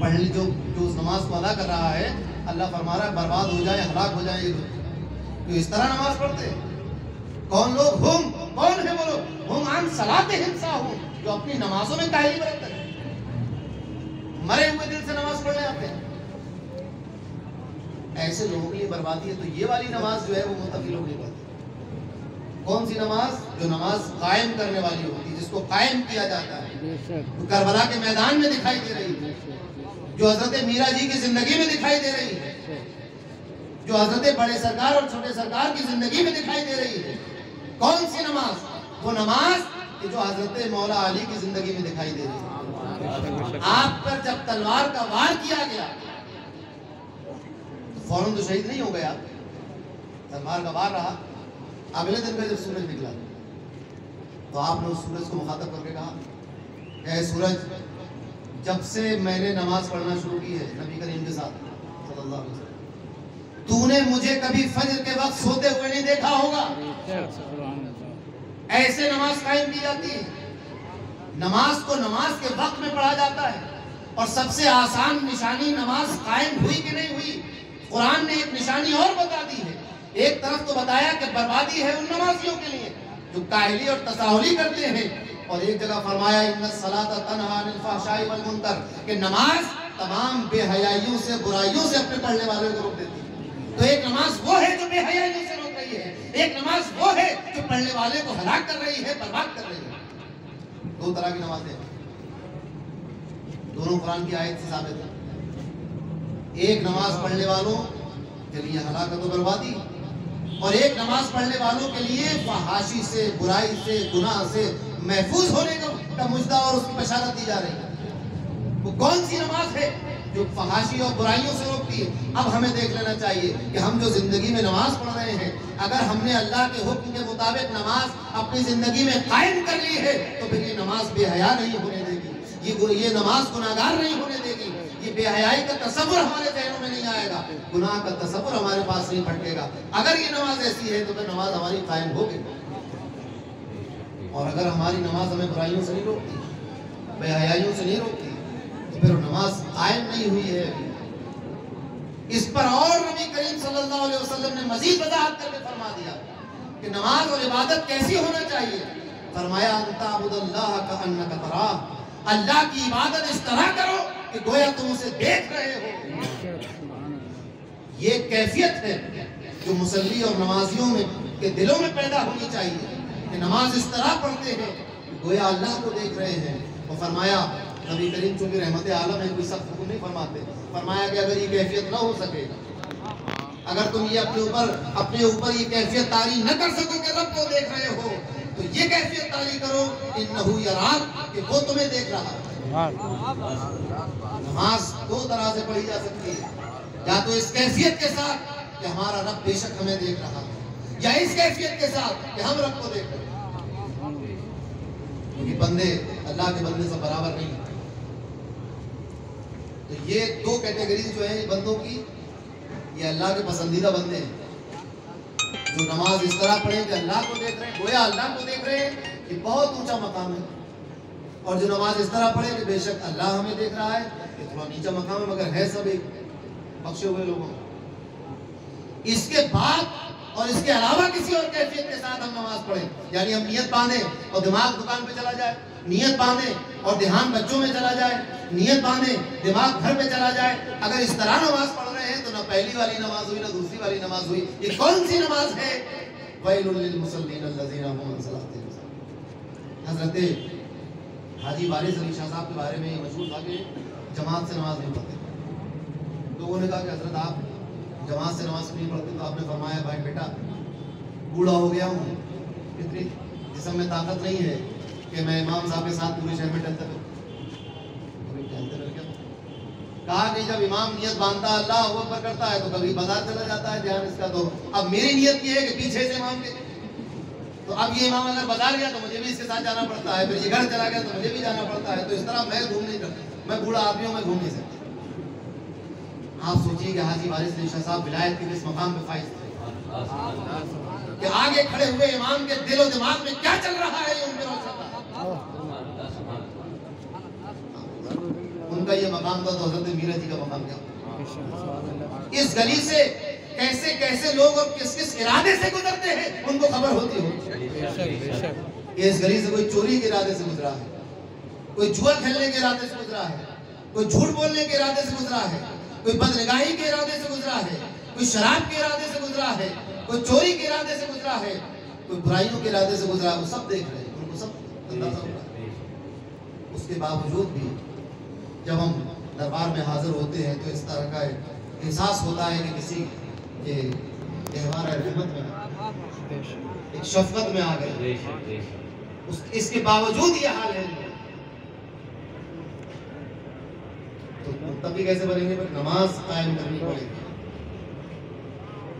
पढ़ ली, जो उस नमाज को अदा कर रहा है, अल्लाह फरमा रहा है बर्बाद हो जाए, हलाक हो जाए। तो इस तरह नमाज पढ़ते हैं कौन लोग? हुम, कौन है वो लोग? हुम अन सलातिहिम साहून, जो अपनी नमाजों में काहिली बरतते हैं, मरे हुए दिल से नमाज पढ़ने आते हैं। ऐसे लोगों के लिए बर्बादी है। तो ये वाली नमाज जो है वो मुत्तकी लोग नहीं पढ़ते। कौन सी नमाज? जो नमाज कायम करने वाली होती है, जिसको कायम किया जाता है, तो करबला के मैदान में दिखाई दे रही है, जो हजरत मीरा जी की जिंदगी में दिखाई दे रही है, जो हजरत बड़े सरकार और छोटे सरकार की जिंदगी में दिखाई दे रही है। कौन सी नमाज? वो नमाज कि जो हजरत मौला अली की जिंदगी में दिखाई दे रही है। आप पर जब तलवार का वार किया गया तो फौरन तो शहीद नहीं हो गया, तलवार का वार रहा। अगले दिन का जब सूरज निकला तो आपने उस सूरज को मुखातब करके कहा, ऐ सूरज, जब से मैंने नमाज पढ़ना शुरू की है नबी करीम के साथ सल्लल्लाहु अलैहि वसल्लम, तूने मुझे कभी फजर के वक्त सोते हुए नहीं देखा होगा। ऐसे नमाज कायम की जाती है। नमाज को नमाज के वक्त में पढ़ा जाता है। और सबसे आसान निशानी नमाज कायम हुई कि नहीं हुई, कुरान ने एक निशानी और बता दी है। एक तरफ तो बताया कि बर्बादी है उन नमाजियों के लिए जो काहिली और तसाहुली करते हैं, और एक जगह फरमाया इन्नस सलाता तन्हा अनिल फहशाई वल मुनकर, कि नमाज तमाम बेहयाइयों से, बुराइयों से अपने पढ़ने वालों को रोक देती है। तो एक नमाज वो है जो बेहयाइयों से रोक रही है, एक नमाज वो है जो पढ़ने वाले को हलाक कर रही है, बर्बाद कर रही है। दो तरह की नमाजें, दोनों कुरान की आयत से साबित है। एक नमाज पढ़ने वालों के लिए हलाकत और बर्बादी, और एक नमाज पढ़ने वालों के लिए फहाशी से, बुराई से, गुनाह से महफूज होने का मुजदा और उसकी बशारत दी जा रही है। वो कौन सी नमाज है जो फहाशी और बुराइयों से रोकती है? अब हमें देख लेना चाहिए कि हम जो जिंदगी में नमाज पढ़ रहे हैं, अगर हमने अल्लाह के हुक्म के मुताबिक नमाज अपनी जिंदगी में कायम कर ली है तो फिर ये नमाज बेहया नहीं होने देगी, ये नमाज गुनाहगार नहीं होने देगी, ये बेहयाई का तसव्वुर हमारे जहनों में नहीं आएगा, गुनाह का तसव्वुर हमारे पास नहीं फटकेगा। अगर ये नमाज ऐसी है तो फिर नमाज हमारी कायम होगी। और अगर हमारी नमाज हमें बुराइयों से नहीं रोकती, बेहयाइयों से नहीं रोकती, तो फिर नमाज कायम नहीं हुई है। इस पर और नबी करीम सल्लल्लाहु अलैहि वसल्लम ने मजीद वजाहत करके फरमा दिया कि नमाज और इबादत कैसी होना चाहिए। फरमाया अंता अब्दुल्लाह का अन्नका तराह, अल्लाह की इबादत इस तरह करो कि गोया तुम उसे देख रहे हो। ये कैफियत है जो मुसल्ली और नमाजियों में के दिलों में पैदा होनी चाहिए कि नमाज इस तरह पढ़ते हैं गोया अल्लाह को देख रहे हैं। और फरमाया नबी करीम चूंकि रहमत आलम है, कोई सख्त हुक्म नहीं फरमाते, फरमाया कि अगर ये कैफियत ना हो सके, अगर तुम ये अपने ऊपर ये कैफियत तारी न कर सको कि रब को देख रहे हो, तो ये कैफियत तारी करो इन्नहु यराक, कि वो तुम्हें देख रहा है। नमाज दो तरह से पढ़ी जा सकती है, या तो इस कैफियत के साथ कि हमारा रब बेशक हमें देख रहा है, या इस कैफियत के साथ कि हम रब को देख रहे हैं। क्योंकि बंदे अल्लाह के बंदे से बराबर नहीं। तो ये दो कैटेगरी जो है बंदों की, ये अल्लाह के पसंदीदा बंदे हैं जो नमाज इस तरह पढ़े कि अल्लाह को देख रहे हैं, गोया अल्लाह को देख रहे हैं कि बहुत ऊंचा मकाम है, और जो नमाज इस तरह पढ़े कि बेशक अल्लाह हमें देख रहा है, ये थोड़ा नीचा मकाम है मगर है सब एक बख्शे हुए लोगों। इसके बाद और इसके अलावा किसी और कैफियत के साथ हम नमाज पढ़े, यानी हम नियत बांधे और दिमाग दुकान पे चला जाए, नियत बांधे और ध्यान बच्चों में चला जाए, नियत बांधे दिमाग घर पे चला जाए, अगर इस तरह नमाज पढ़ रहे हैं तो ना पहली वाली नमाज हुई ना दूसरी वाली नमाज हुई। ये कौन सी नमाज है? वैलुल लिल मुसल्लीन अल्लज़ीना हुम अन सलातिहिम साहून। हज़रत हाजी वारिस अली शाह साहब के बारे में मशहूर था कि जमात से नमाज नहीं पढ़ते। लोगों ने कहा कि हज़रत आप जमात से नमाज नहीं पढ़ते, तो आपने फरमाया भाई बेटा बूढ़ा हो गया हूँ, इतनी जिस्म में ताकत नहीं है कि मैं इमाम साहब के साथ पूरे शहर में टहलते रहूं। कहा कि जब इमाम नियत बांधता अल्लाह हू अकबर करता है तो कभी बाजार चला जाता है ध्यान इसका। तो अब मेरी नियत ये है कि पीछे से इमाम के, तो अब ये इमाम अगर बाजार गया तो मुझे भी इसके साथ जाना पड़ता है, फिर ये घर चला गया तो मुझे भी जाना पड़ता है। तो इस तरह मैं घूम नहीं सकता, मैं बूढ़ा आदमी हूँ, मैं घूम नहीं सकता। आप सोचिए कि हाजी वारिस अली शाह साहब विलायत के इस मकाम पे फाइज थे कि आगे खड़े हुए इमाम के दिलो दिमाग में क्या चल रहा है, उनके रोशन उनका ये मकाम था, तो हज़रत मीरा जी का मकाम क्या? इस गली से कैसे कैसे लोग और किस किस इरादे से गुजरते हैं उनको खबर होती हो। इस गली से कोई चोरी के इरादे से गुजरा है, कोई जुआ खेलने के इरादे से गुजरा है, कोई झूठ बोलने के इरादे से गुजरा है, कोई बदनिगाही के इरादे से गुजरा है, कोई शराब के इरादे से गुजरा है, कोई चोरी के इरादे से गुजरा है, कोई बुराइयों के इरादे से गुजरा है। वो सब देख रहे हैं, उनको सब अंदाजा हो रहा है। उसके बावजूद भी जब हम दरबार में हाजिर होते हैं तो इस तरह का एहसास होता है कि किसी के हमारा रहमत में एक शफकत में आ गए। इसके बावजूद ये हाल है। तो तभी कैसे बनेंगे? पर नमाज कायम करनी पड़ेगी।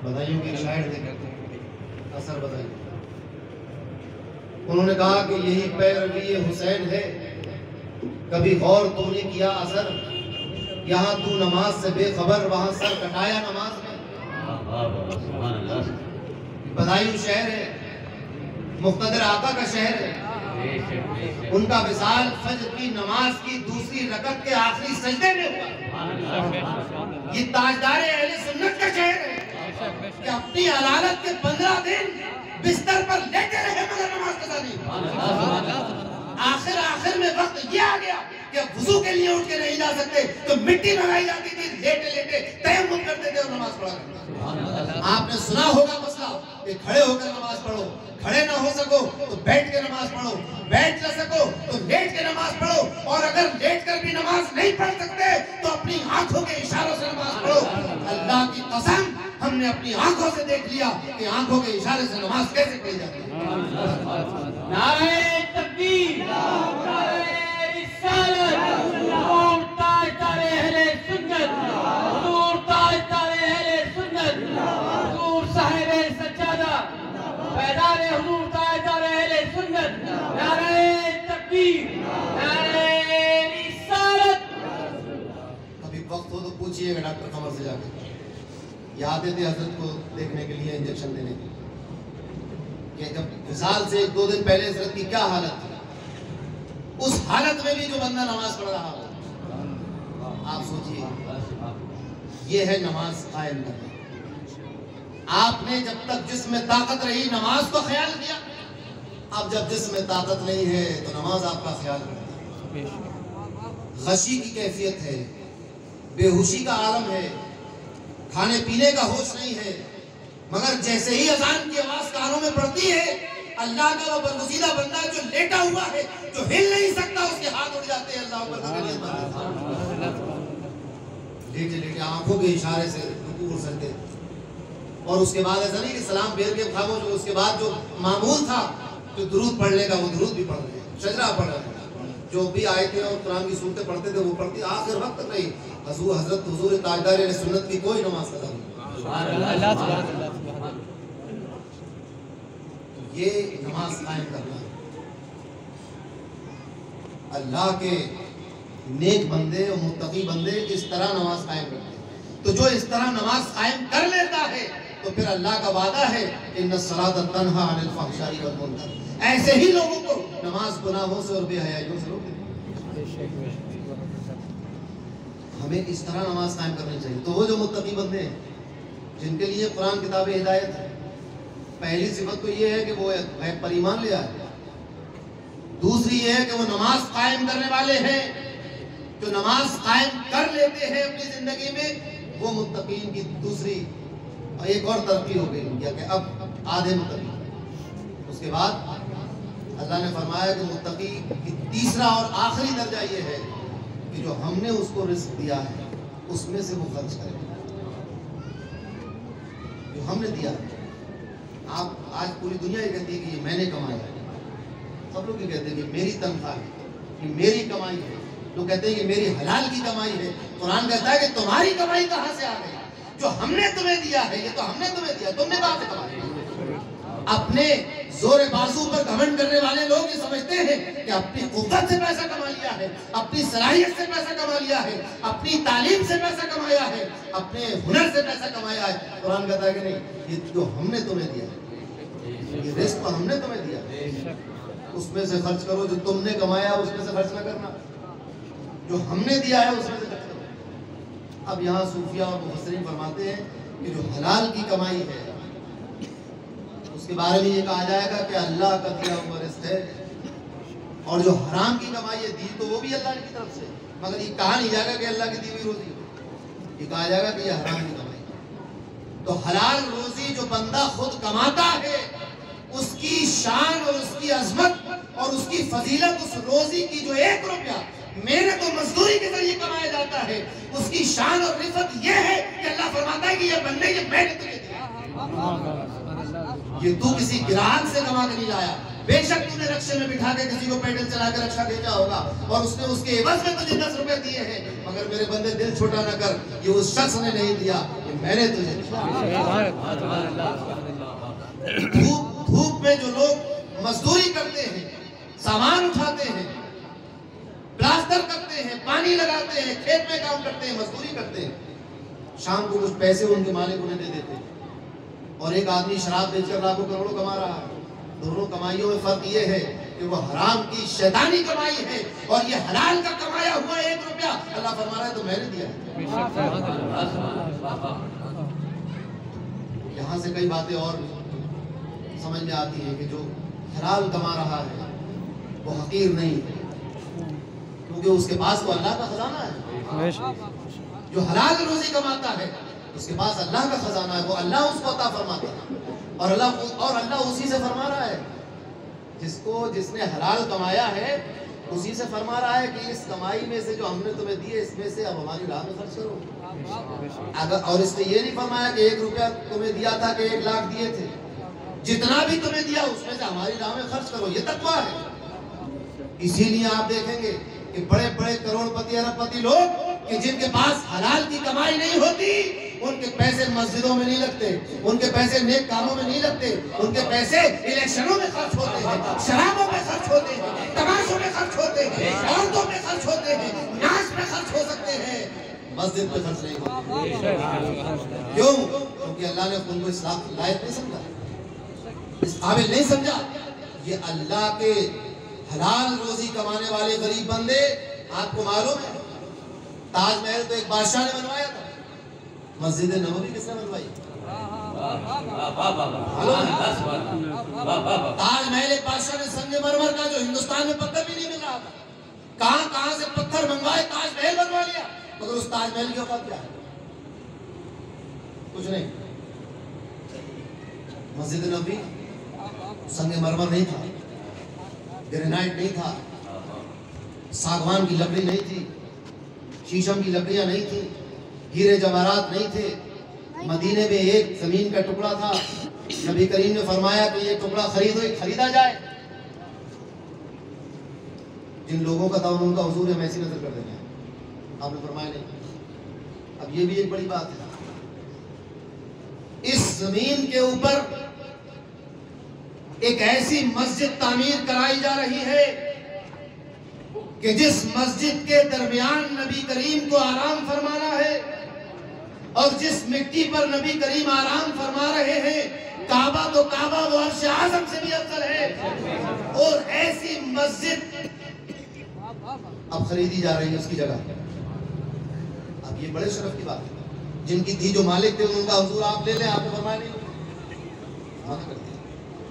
बधाइयों की शायर थे, असर बताइए। उन्होंने कहा कि यही पैरवी हुसैन है, कभी गौर तूने किया असर, यहाँ तू नमाज से बेखबर वहां सर कटाया नमाज में। बधाई शहर है, मुख्तदर आका का शहर है, उनका विसाल फज्र की नमाज की दूसरी रकत के आखिरी सजदे में हुआ। ये ताजदार अहले सुन्नत का शहर है कि अपनी अदालत के 15 दिन बिस्तर पर लेटे रहे मगर नमाज कज़ा नहीं। आखिर में वक्त ये आ गया कि अब वुजू के लिए उठ के नहीं जा सकते, तो मिट्टी लगाई जाती थी, लेटे लेटे तयम्मुम करते थे और नमाज पढ़ा करते। आपने सुना होगा मसला कि खड़े होकर नमाज पढ़ो, खड़े ना हो सको तो बैठ के नमाज पढ़ो, बैठ ना सको तो लेट के नमाज पढ़ो, और अगर लेट कर भी नमाज नहीं पढ़ सकते तो अपनी आंखों के इशारों से नमाज पढ़ो। अल्लाह की कसम हमने अपनी आंखों से देख लिया कि आंखों के इशारे से नमाज कैसे पढ़ी जाती है। नारे तकबीर, नारे रिसालत, हुजूर ताजदारे अहले सुन्नत, हुजूर ताजदारे अहले सुन्नत, हुजूर साहिबे सज्जादा, पैदारे हुजूर ताजदारे अहले सुन्नत। नारे तकबीर, नारे रिसालत। कभी वक्त हो तो पूछिएगा डॉक्टर कमर से जाकर, ये आते थे हजरत को देखने के लिए, इंजेक्शन देने के लिए, कि जब विसाल से 2 दिन पहले हजरत की क्या हालत थी, उस हालत में भी जो बंदा नमाज पढ़ रहा हो। आप सोचिए, ये है नमाज कायम करना। आपने जब तक जिसमें ताकत रही नमाज को ख्याल किया, अब जब जिसमें ताकत नहीं है तो नमाज आपका ख्याल करता है। गशी की कैफियत है, बेहोशी का आलम है, खाने पीने का होश नहीं है, मगर जैसे ही अजान की आवाज कानों में पड़ती है, अल्लाह का वो बरगुज़ीदा बंदा जो लेटा हुआ है, जो हिल नहीं सकता, उसके हाथ उड़ जाते हैं अल्लाह पर लेटे लेटे आंखों के इशारे से रुकू कर सकते। और उसके बाद ऐसा नहीं कि सलाम फेर के खामोश हो, उसके बाद जो मामूल था जो दुरूद पढ़ने का, वो दुरूद भी पढ़ रहे हैं, शजरा पढ़ रहे हैं। जो भी आए थे और कुरान की सूरतें पढ़ते थे वो पढ़ती आखिर वक्त तक रही। हजरत हुजूर ताजदार सुन्नत की कोई नमाज कदा नहीं। ये नमाज कायम करना है। अल्लाह के नेक बंदे और मुत्तकी बंदे इस तरह नमाज कायम करते हैं। तो जो इस तरह नमाज कायम कर लेता है तो फिर अल्लाह का वादा है इन्नस्सलात तन्हा अनिल फहशाई वल मुनकर, ऐसे ही लोगों को नमाज गुनाहों से और बेहयाइयों से रोके। हमें इस तरह नमाज कायम करनी चाहिए। तो वो जो मुत्तकी बंदे हैं जिनके लिए कुरान किताब हिदायत है, पहली सिफत तो ये है कि वो गैब पर ईमान ले आए। दूसरी ये है कि वो नमाज कायम करने वाले हैं। जो नमाज कायम कर लेते हैं अपनी जिंदगी में, वो मुत्तकीन की दूसरी एक और तरक्की हो गई उनकी कि अब आधे मुत्तकी। उसके बाद अल्लाह ने फरमाया कि मुत्तकी की तीसरा और आखिरी दर्जा ये है कि जो हमने उसको रिस्क दिया है उसमें से वो खर्च करे, जो हमने दिया है। आप आज पूरी दुनिया ये कहती है कि ये मैंने कमाया है, सब लोग ये कहते हैं कि मेरी तनख्वाह है, कि मेरी कमाई है। लोग कहते हैं कि मेरी हलाल की कमाई है। कुरान कहता है कि तुम्हारी कमाई कहाँ से आ गई? जो हमने तुम्हें दिया है, ये तो हमने तुम्हें दिया, तुमने कहाँ से कमाया? अपने जोर बाजू पर घमंड करने वाले लोग ये समझते हैं कि अपनी कुव्वत से पैसा कमा लिया है, अपनी सलाहियत से पैसा कमा लिया है, अपनी तालीम से पैसा कमाया है, अपने हुनर से पैसा कमाया है। कुरान कहता है कि नहीं, ये जो हमने तुम्हें दिया है, ये रिस्क तो हमने तुम्हें दिया, उसमें से खर्च करो। जो तुमने कमाया उसमें से खर्च ना करना, जो हमने दिया है उसमें से खर्च करो। अब यहाँ सूफिया और मुफस्सिरीन फरमाते हैं कि जो हलाल की कमाई है उसके बारे में ये कहा जाएगा कि अल्लाह का दिया हुआ रिस्क है, और जो हराम की कमाई है दी तो वो भी अल्लाह की तरफ से, मगर ये कहा नहीं जाएगा कि अल्लाह की दी हुई रोजी, ये कहा जाएगा कि ये हराम की कमाई। तो हलाल रोजी जो बंदा खुद कमाता है उसकी शान और उसकी अजमत और उसकी फजीलत, उस रोजी की जो 1 रुपया मेहनत और मजदूरी के जरिए कमाया जाता है, उसकी शान और रिफत यह है कि अल्लाह फरमाता है कि ये बंदे ये मैंने तुझे दिया, ये तू किसी ग्राहक से कमा के नहीं लाया। बेशक तूने रक्शे में बिठा के किसी को पैदल चला के रक्षा भेजा होगा और उसने उसके एवज में तुझे 10 रुपए दिए हैं, मगर मेरे बंदे दिल छोटा न कर, ये उस शख्स ने नहीं दिया, ये मैंने तुझे दिया। धूप में जो लोग मजदूरी करते हैं, सामान उठाते हैं, प्लास्टर करते हैं, पानी लगाते हैं, खेत में काम करते हैं, मजदूरी करते हैं, शाम को कुछ पैसे उनके मालिक उन्हें दे देते हैं, और एक आदमी शराब बेचकर लाखों करोड़ों कमा रहा है। दोनों कमाइयों में फर्क ये है कि वो हराम की शैतानी कमाई है और ये हलाल का कमाया हुआ 1 रुपया अल्लाह फरमा रहा है तो मैंने दिया। यहाँ से कई बातें और समझ में आती है कि जो हलाल कमा रहा है वो हकीर नहीं, क्योंकि उसके पास तो अल्लाह का खजाना है। जो हलाल रोजी कमाता है उसके पास अल्लाह का खजाना है, वो अल्लाह उसको अता फरमाता है, और अल्लाह उसी से फरमा रहा है, जिसने हलाल कमाया है उसी से फरमा रहा है कि इस कमाई में से जो हमने तुम्हें दी है इसमें से अब हमारी राह में खर्च करो। अगर और इसने ये नहीं फरमाया कि 1 रुपया तुम्हें दिया था कि 1 लाख दिए थे, जितना भी तुम्हें दिया उसमें से हमारी राह में खर्च करो, ये तकवा है। इसीलिए आप देखेंगे कि बड़े बड़े करोड़पति अरबपति लोग कि जिनके पास हलाल की कमाई नहीं होती, उनके पैसे मस्जिदों में नहीं लगते, उनके पैसे नेक कामों में नहीं लगते, उनके पैसे इलेक्शनों में खर्च होते हैं, शराबों में खर्च होते हैं, तमाशों में खर्च होते हैं, औरतों में खर्च होते हैं, नाच में खर्च हो सकते हैं, मस्जिद में खर्च नहीं होते। क्यों? क्योंकि अल्लाह ने उनको इस लायक नहीं समझा, इस काबिल नहीं समझा। ये अल्लाह के हलाल रोजी कमाने वाले गरीब बंदे, आपको मालूम है ताजमहल तो एक बादशाह ने बनवाया था, मस्जिद नबवी किसने बनवाई? ताजमहल एक बादशाह ने संगमरमर का, जो हिंदुस्तान में पत्थर भी नहीं मिल रहा था, कहां से पत्थर मंगवाए, ताजमहल बनवा लिया, मगर उस ताजमहल की औकात क्या है? कुछ नहीं। मस्जिद नबवी संगमरमर नहीं था, ग्रेनाइट नहीं था, सागवान की लकड़ी नहीं थी, शीशम की लकड़ियां नहीं थी, हीरे जवाहरात नहीं थे। मदीने में एक जमीन का टुकड़ा था, नबी करीम ने फरमाया कि ये टुकड़ा खरीदा जाए। जिन लोगों का था उनका हुजूर हम ऐसी नजर कर देंगे, आपने फरमाया नहीं। अब ये भी एक बड़ी बात है, इस जमीन के ऊपर एक ऐसी मस्जिद तामीर कराई जा रही है कि जिस मस्जिद के दरमियान नबी करीम को आराम फरमाना है और जिस मिट्टी पर नबी करीम आराम फरमा रहे हैं, काबा तो काबा वो अर्श आज़म से भी अफजल है। और ऐसी मस्जिद अब खरीदी जा रही है उसकी जगह। अब ये बड़े शरफ की बात है, जिनकी थी जो मालिक थे उनका हुजूर आप ले लें, आपने फरमाया नहीं, मना कर दिया,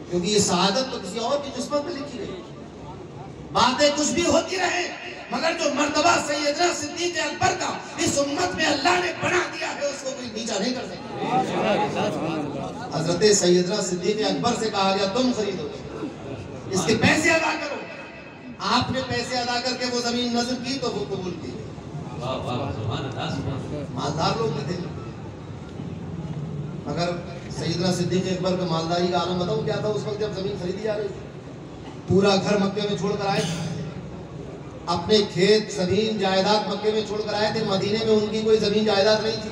क्योंकि ये शहादत तो किसी और की किस्मत में लिखी गई। बातें कुछ भी होती रहे, मगर जो मर्तबा सैयदना सिद्दीक़ अकबर का इस उम्मत में अल्लाह ने बना दिया है, उसको कोई नीचा नहीं कर सकता। हजरत सैयदना सिद्दीक़ अकबर से कहा गया तुम खरीदो, इसके पैसे अदा करो। आपने पैसे अदा करके वो जमीन नजर की तो वो कबूल की। मालदार लोग थे, मगर सैयदना सिद्दीक़ अकबर का मालदारी का आलम बताऊं क्या था उस वक्त जब जमीन खरीदी जा रही थी। पूरा घर मक्के में छोड़कर आए, अपने खेत जमीन जायदाद मक्के में छोड़कर आए थे। मदीने में उनकी कोई जमीन जायदाद नहीं थी,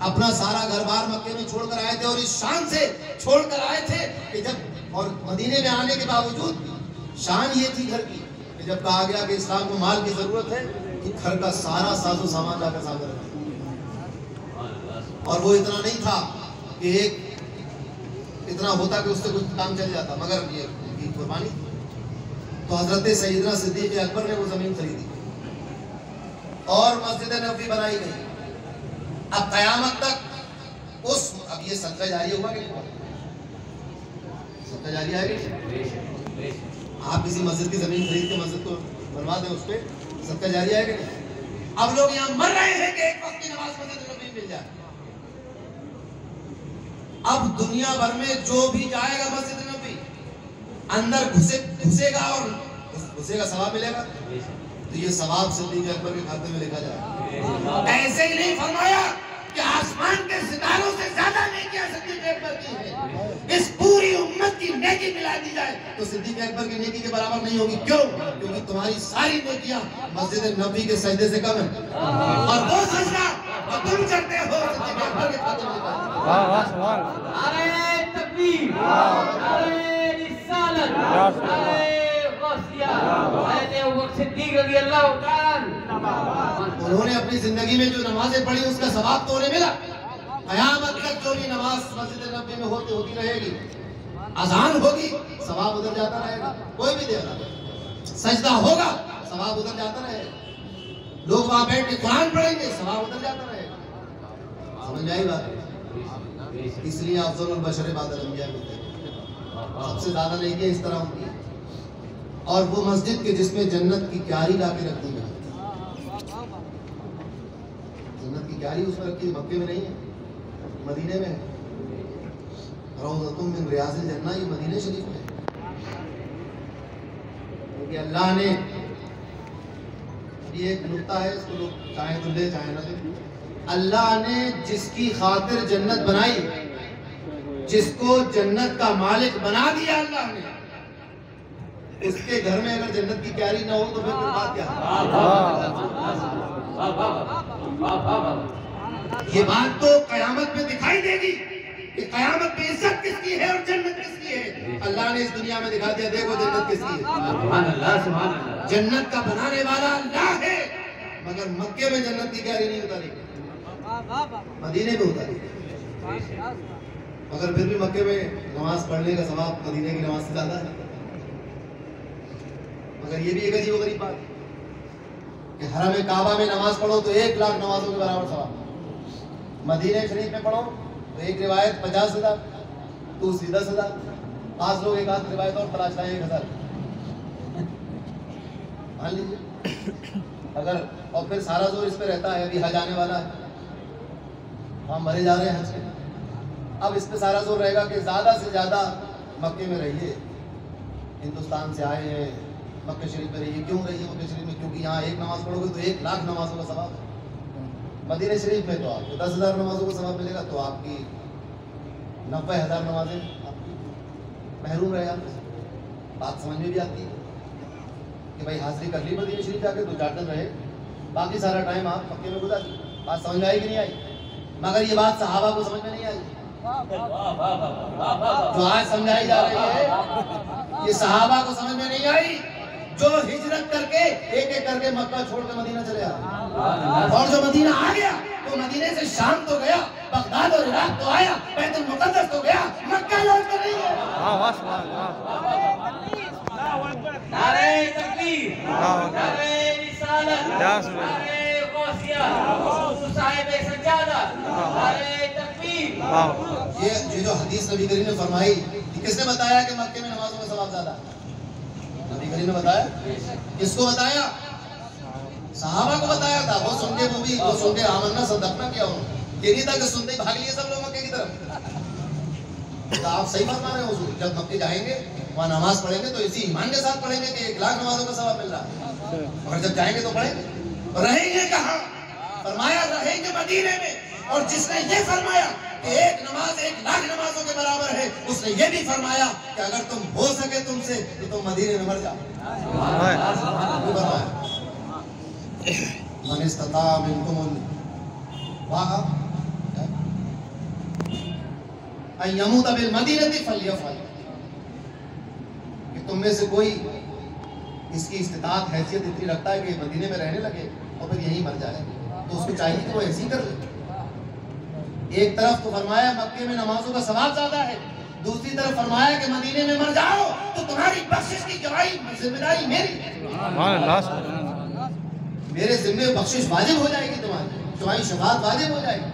अपना सारा घर बार मक्के में छोड़कर आए थे। और इस शान से छोड़कर आए थे कि जब, और मदीने में आने के बावजूद शान ये थी घर की कि जब कहा गया कि इस्लाम को माल की जरूरत है तो घर का सारा साजो सामान लाकर सामने रखा। और वो इतना नहीं था कि एक इतना होता कि उससे कुछ काम चल जाता, मगर ये उनकी कुर्बानी। तो हजरत सैयदना सिद्दीक़ अकबर ने वो जमीन खरीदी और मस्जिद नबवी बनाई गई। अब क़यामत तक उस, अब ये सदका जारी होगा कि नहीं होगा? सदका जारी आएगा। आप किसी मस्जिद की जमीन खरीद के मस्जिद को बनवा दें, उस पर सदका जारी आएगा नहीं। अब लोग यहाँ मर रहे हैं कि एक वक्त की नमाज मस्जिद नबवी मिल जाए। अब दुनिया भर में जो भी जाएगा मस्जिद नबवी, अंदर घुसेगा और घुसेगा सवाब मिलेगा, तो ये सवाब सिद्दीक़ अकबर के खाते में लिखा जाएगा। ऐसे ही नहीं फरमाया कि आसमान के सितारों से ज्यादा नेकियां सिद्दीक़ अकबर की है, इस पूरी उम्मत की नेकी मिला दी जाए तो सिद्दीक़ अकबर की नेकी के बराबर नहीं होगी। क्यों? क्योंकि तुम्हारी सारी नेकियां मस्जिद नबवी के सजदे से कम है, और वो सजदा जो तुम करते हो सिद्दीक़ अकबर के खाते में लिखा है। नारे तकबीर, नारे रिसालत, नारे गौसिया, हज़रत अबू बकर सिद्दीक़ रज़ियल्लाहु ताला। उन्होंने अपनी जिंदगी में जो नमाजें पढ़ी उसका सवाब तो उन्हें मिला। क़यामत तक जो भी नमाज मस्जिद नबवी में होती रहेगी, अज़ान होगी, सवाब उधर जाता रहेगा। कोई भी देगा, सजदा होगा, सवाब उधर जाता रहेगा। लोग वहां बैठ के कुरान पढ़ेंगे, सवाब उधर जाता रहेगा। समझ में आई बात? इसलिए अफज़लुल बशर बादल अंबिया होते हैं, सबसे ज्यादा नहीं किया इस तरह होती है। और वो मस्जिद के जिसमें जन्नत की क्यारी ला के रख दी गई, जन्नत की क्यारी उसमें रखी, मक्के में नहीं है, मदीने में है। रौज़तुम मिन रियाज़िल जन्नह, ये मदीने शरीफ में है। क्योंकि अल्लाह ने, ये एक नुक्ता है, इसको लोग चाहे तो ले चाहे ना ले, अल्लाह ने जिसकी खातिर जन्नत बनाई, जिसको जन्नत का मालिक बना दिया अल्लाह ने, उसके घर में अगर जन्नत की क्यारी ना हो तो फिर बात क्या है? ये बात तो कयामत में दिखाई देगी कि कयामत में इज्जत किसकी है और जन्नत किसकी है। अल्लाह ने इस दुनिया में दिखा दिया, देखो जन्नत किसकी है। जन्नत का बनाने वाला अल्लाह है, मगर मक्के में जन्नत की क्यारी नहीं उतारी, मदीने में उतारी। मगर फिर भी मक्के में नमाज पढ़ने का सवाब मदीने की नमाज से ज्यादा है। मगर ये भी एक अजीब गरीब बात कि हरम काबा में नमाज पढ़ो तो 1 लाख नमाजों के बराबर सवाब, मदीने शरीफ में पढ़ो तो एक रिवायत 50,000, दूसरी 10,000, 5 लोग एक आध रिवायत और तलाश लाए 1,000 मान लीजिए। अगर और फिर सारा जोर इस पे रहता है, अभी हज आने वाला है, हम भरे जा रहे हैं हज के, अब इस पे सारा जोर रहेगा कि ज़्यादा से ज़्यादा मक्के में रहिए, हिंदुस्तान से आए हैं मक्के शरीफ में रहिए। क्यों रहिए मक्के शरीफ में? क्योंकि यहाँ एक नमाज पढ़ोगे तो 1 लाख नमाजों का सवाब। मदीने शरीफ में तो आपको 10,000 नमाजों का सवाब मिलेगा, तो आपकी 90,000 नमाजें आपकी महरूम रहे। आप बात समझ में भी आती है। कि भाई हाजिरी कर ली मदीना शरीफ जाके 2-4 दिन रहे, बाकी सारा टाइम आप मक्के में गुजार। बात समझ में आई कि नहीं आई? मगर ये बात सहाबा को समझ में नहीं आई। जो आज समझाई जा रही है ये सहाबा को समझ में नहीं आई, जो हिजरत करके एक एक करके मक्का छोड़ के मदीना चले आए। और जो मदीना आ गया तो मदीने से शाम तो गया, बगदाद और इराक तो आया, बैतुल मुकद्दस तो गया, मक्का लौट कर नहीं गया। नारे तकबीर, नारे रिसालत, नारे गौसिया, साहिब सज्जादा, नारे तकबीर। ये जो हदीस नबी करीम ने फरमाई, किसने बताया कि मक्के में नमाजों का सवाब ज्यादा? नबी करीम ने बताया। किसको बताया? सहाबा को बताया था। वो सुन के वो सुन के आमन्ना सदकना किया उन्होंने। ये नहीं था कि सुनते ही भाग लिए सब लोग मक्के की तरफ। तो आप सही फरमा रहे हो हुजूर, जब मक्के जाएंगे वहाँ नमाज पढ़ेंगे तो इसी ईमान के साथ पढ़ेंगे कि 1 लाख नमाजों का सवाब मिल रहा है। और जब जाएंगे तो पढ़ेंगे। रहेंगे कहाँ? फरमाया रहेंगे मदीने में। और जिसने ये फरमाया कि 1 नमाज 1 लाख नमाजों के बराबर है, उसने ये भी फरमाया कि अगर तुम हो सके तुमसे तो तुम मदीने में मर जाओ। मन इस्तता मिनकुम वाह अन यमूत बिल मदीनति फल्यफल, कि तुम में से कोई इसकी इस्तिताअत हैसियत इतनी रखता है कि मदीने में रहने लगे और फिर यहीं मर जाए, तो उसको चाहिए कि वो ऐसे ही कर ले। एक तरफ तो फरमाया मक्के में नमाजों का सवाब ज्यादा है, दूसरी तरफ फरमाया कि मदीने में मर जाओ तो तुम्हारी बख्शिश की जिम्मेदारी मेरी, मेरे जिम्मे बख्शिश वाजिब हो जाएगी, तुम्हारी शफाअत वाजिब हो जाएगी।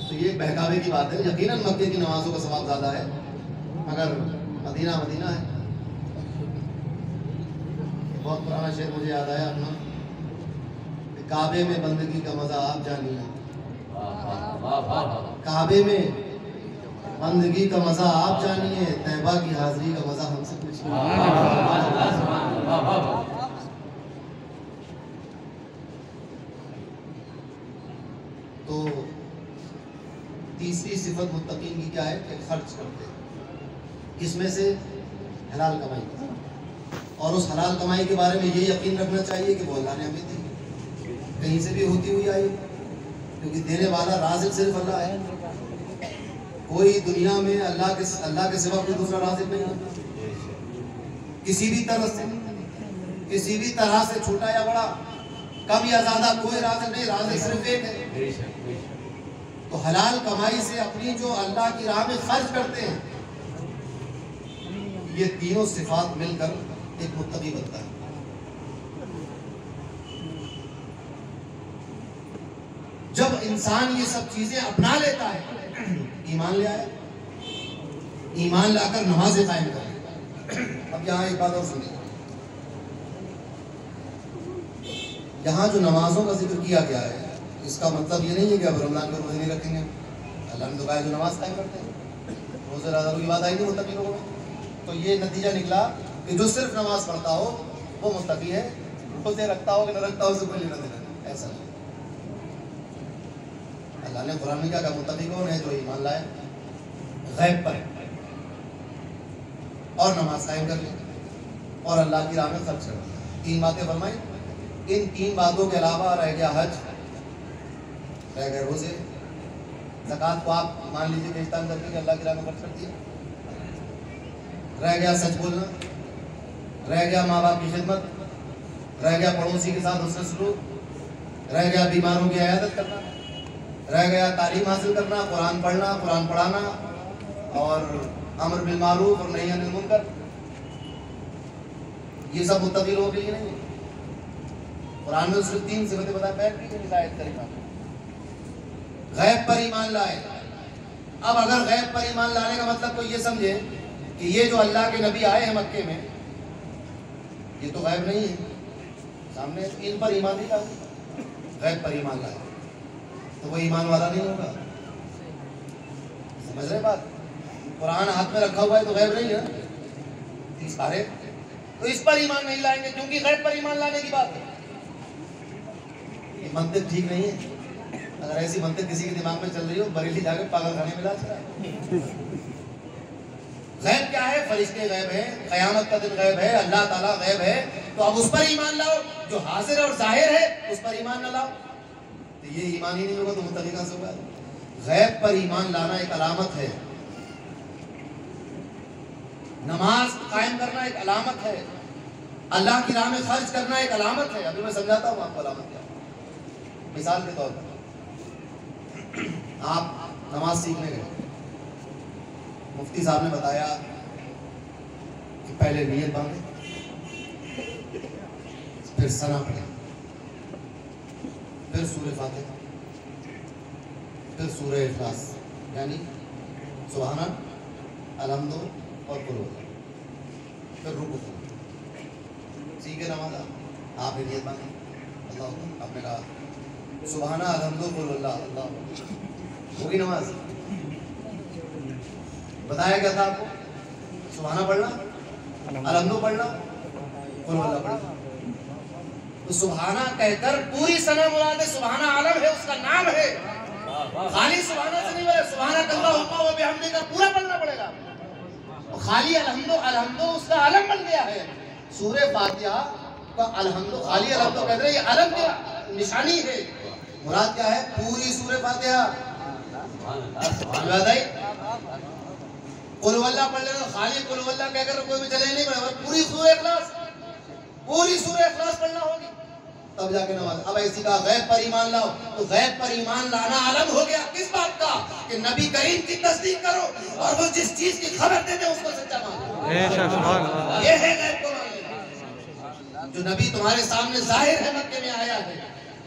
तो ये बहकावे की बात है। यकीनन मक्के की नमाजों का सवाब ज्यादा है, मगर मदीना मदीना है। बहुत पुराना शेर मुझे याद आया अपना, काबे में बंदगी का मजा आप जानिए, काबे में बंदगी का मजा आप जानिए, तैबा की हाजिरी का मजा हमसे पूछिए। तो तीसरी सिफत मुत्तकीन की क्या है कि खर्च करते हैं, किसमें से? हलाल कमाई। और उस हलाल कमाई के बारे में ये यकीन रखना चाहिए कि वो अल्लाह ने हमें दी, कहीं से भी होती हुई आई, क्योंकि देने वाला राज़िक सिर्फ अल्लाह है। कोई दुनिया में अल्लाह के सिवा कोई दूसरा राज़िक नहीं है। किसी भी तरह से, किसी भी तरह से, छोटा या बड़ा, कम या ज्यादा, कोई राज़िक नहीं, राज़िक सिर्फ एक है। तो हलाल कमाई से अपनी जो अल्लाह की राह में खर्च करते हैं, ये तीनों सिफात मिलकर एक मुत्तकी बनता है। जब इंसान ये सब चीजें अपना लेता है, ईमान ले आया, ईमान लाकर नमाज़ें कायम करें। अब यहाँ एक बात और सुनिए, यहाँ जो नमाजों का जिक्र किया गया है, इसका मतलब ये नहीं है कि अब रमजान के रोजे नहीं रखेंगे। अल्लाह ने तो कहा जो नमाज कायम करते हैं, रोजे राजारों की बात आई थी मुत्तकी लोगों में। तो ये नतीजा निकला कि जो सिर्फ नमाज पढ़ता हो वो मुत्तकी है, रोजे रखता हो कि न रखता हो उससे कोई लेना देना नहीं। ऐसा नहीं, अल्लाह ने कुरान में क्या कहा? मुत्तकी कौन है? जो ईमान लाए गैब पर और नमाज कायम कर ले और अल्लाह की राह में खर्च कर ले। 3 बातें फरमाई। इन 3 बातों के अलावा रह गया हज, रह गए रोजे, ज़कात को आप मान लीजिए कि इस्तेमाल करके कि अल्लाह की राह में खर्च कर दिया, रह गया सच बोलना, रह गया माँ बाप की खिदमत, रह गया पड़ोसी के साथ हुस्न सलूक, रह गया बीमारों की इयादत करना, रह गया तालीम हासिल करना, कुरान पढ़ना, कुरान पढ़ाना और अमर बिल मारूफ और नही अनिल मुनकर। ये सब मुत्तकी लोगों के लिए नहीं है। कुरान में सिर्फ 3 सिफतें बताए, बैठ के हिदायत करेगा। गैब पर ईमान लाए। अब अगर गैब पर ईमान लाने का मतलब कोई ये समझे कि ये जो अल्लाह के नबी आए हैं मक्के में, ये तो गैब नहीं है, सामने इन पर ईमान नहीं लाए, गैब पर ईमान लाए, तो वो ईमान वाला नहीं होगा। समझ रहे बात? कुरान हाथ में रखा हुआ है तो गैब नहीं है, सारे तो इस पर ईमान नहीं लाएंगे क्योंकि गैब पर ईमान लाने की बात है। ये मंतिक ठीक नहीं है। अगर ऐसी मंतिक किसी के दिमाग में चल रही हो, बरेली जाकर पागल खाने में ला चला। गैब क्या है? फरिश्ते गैब है, क़यामत का दिन गैब है, अल्लाह ताला गैब है। तो अब उस पर ईमान लाओ जो हाजिर और जाहिर है, उस पर ईमान न लाओ तो ये ईमान ही नहीं होगा, तो मुत्तकी कहां से होगा? गैब पर ईमान लाना एक अलामत है, नमाज कायम करना एक अलामत है, अल्लाह की राह में खर्च करना एक अलामत है। अभी मैं समझाता हूँ आपको अलामत क्या है। मिसाल के तौर पर आप नमाज सीखने गए, मुफ्ती साहब ने बताया कि पहले नियत बांधे, फिर सना पढ़े, फिर सूरह फातिहा, फिर सूरह इखलास यानी सुबहाना, अलहम्दु और कुल हुआ, फिर रुकू। सीखे नमाज आपने नियत बांधी, अल्लाह आपने कहा सुबहाना अलहम्दु कुल अल्लाह अल्लाह, होगी नमाज। बताया क्या था आपको? सुबहाना पढ़ना, अलहम्दु पढ़ना, कुल अल्लाह पढ़ना। तो सुबहाना कहकर पूरी सना मुराद है, सुबहाना आलम है, उसका नाम है। खाली सुबहाना से नहीं बोले, सुबहाना अल्लाह व बिहम्दी का पूरा पढ़ना पड़ेगा। खाली अलहम्दु अलहम्दु उसका अलम बन गया है। सूरह फातिहा का अलहम्दु, खाली अलहम्दु कहते हैं, ये अलम की निशानी है। मुराद क्या है? पूरी सूरह फातिहा। याद आई? कुल वल्लाह पढ़ लेना, खाली कुल वल्लाह कहकर कोई भी चले नहीं पड़ेगा, पूरी सूरह इखलास, पूरी सूरह इखलास पढ़ना होगी तब जाके नमाज। अब ऐसी का गैब पर ईमान लाओ, तो गैब पर ईमान लाना आलम हो गया किस बात का? कि नबी करीम की तस्दीक करो और वो जिस चीज की खबर देते उसको सच्चा मानो। ये है गैब को मानना। जो नबी तुम्हारे सामने जाहिर है, मक्के में आया है,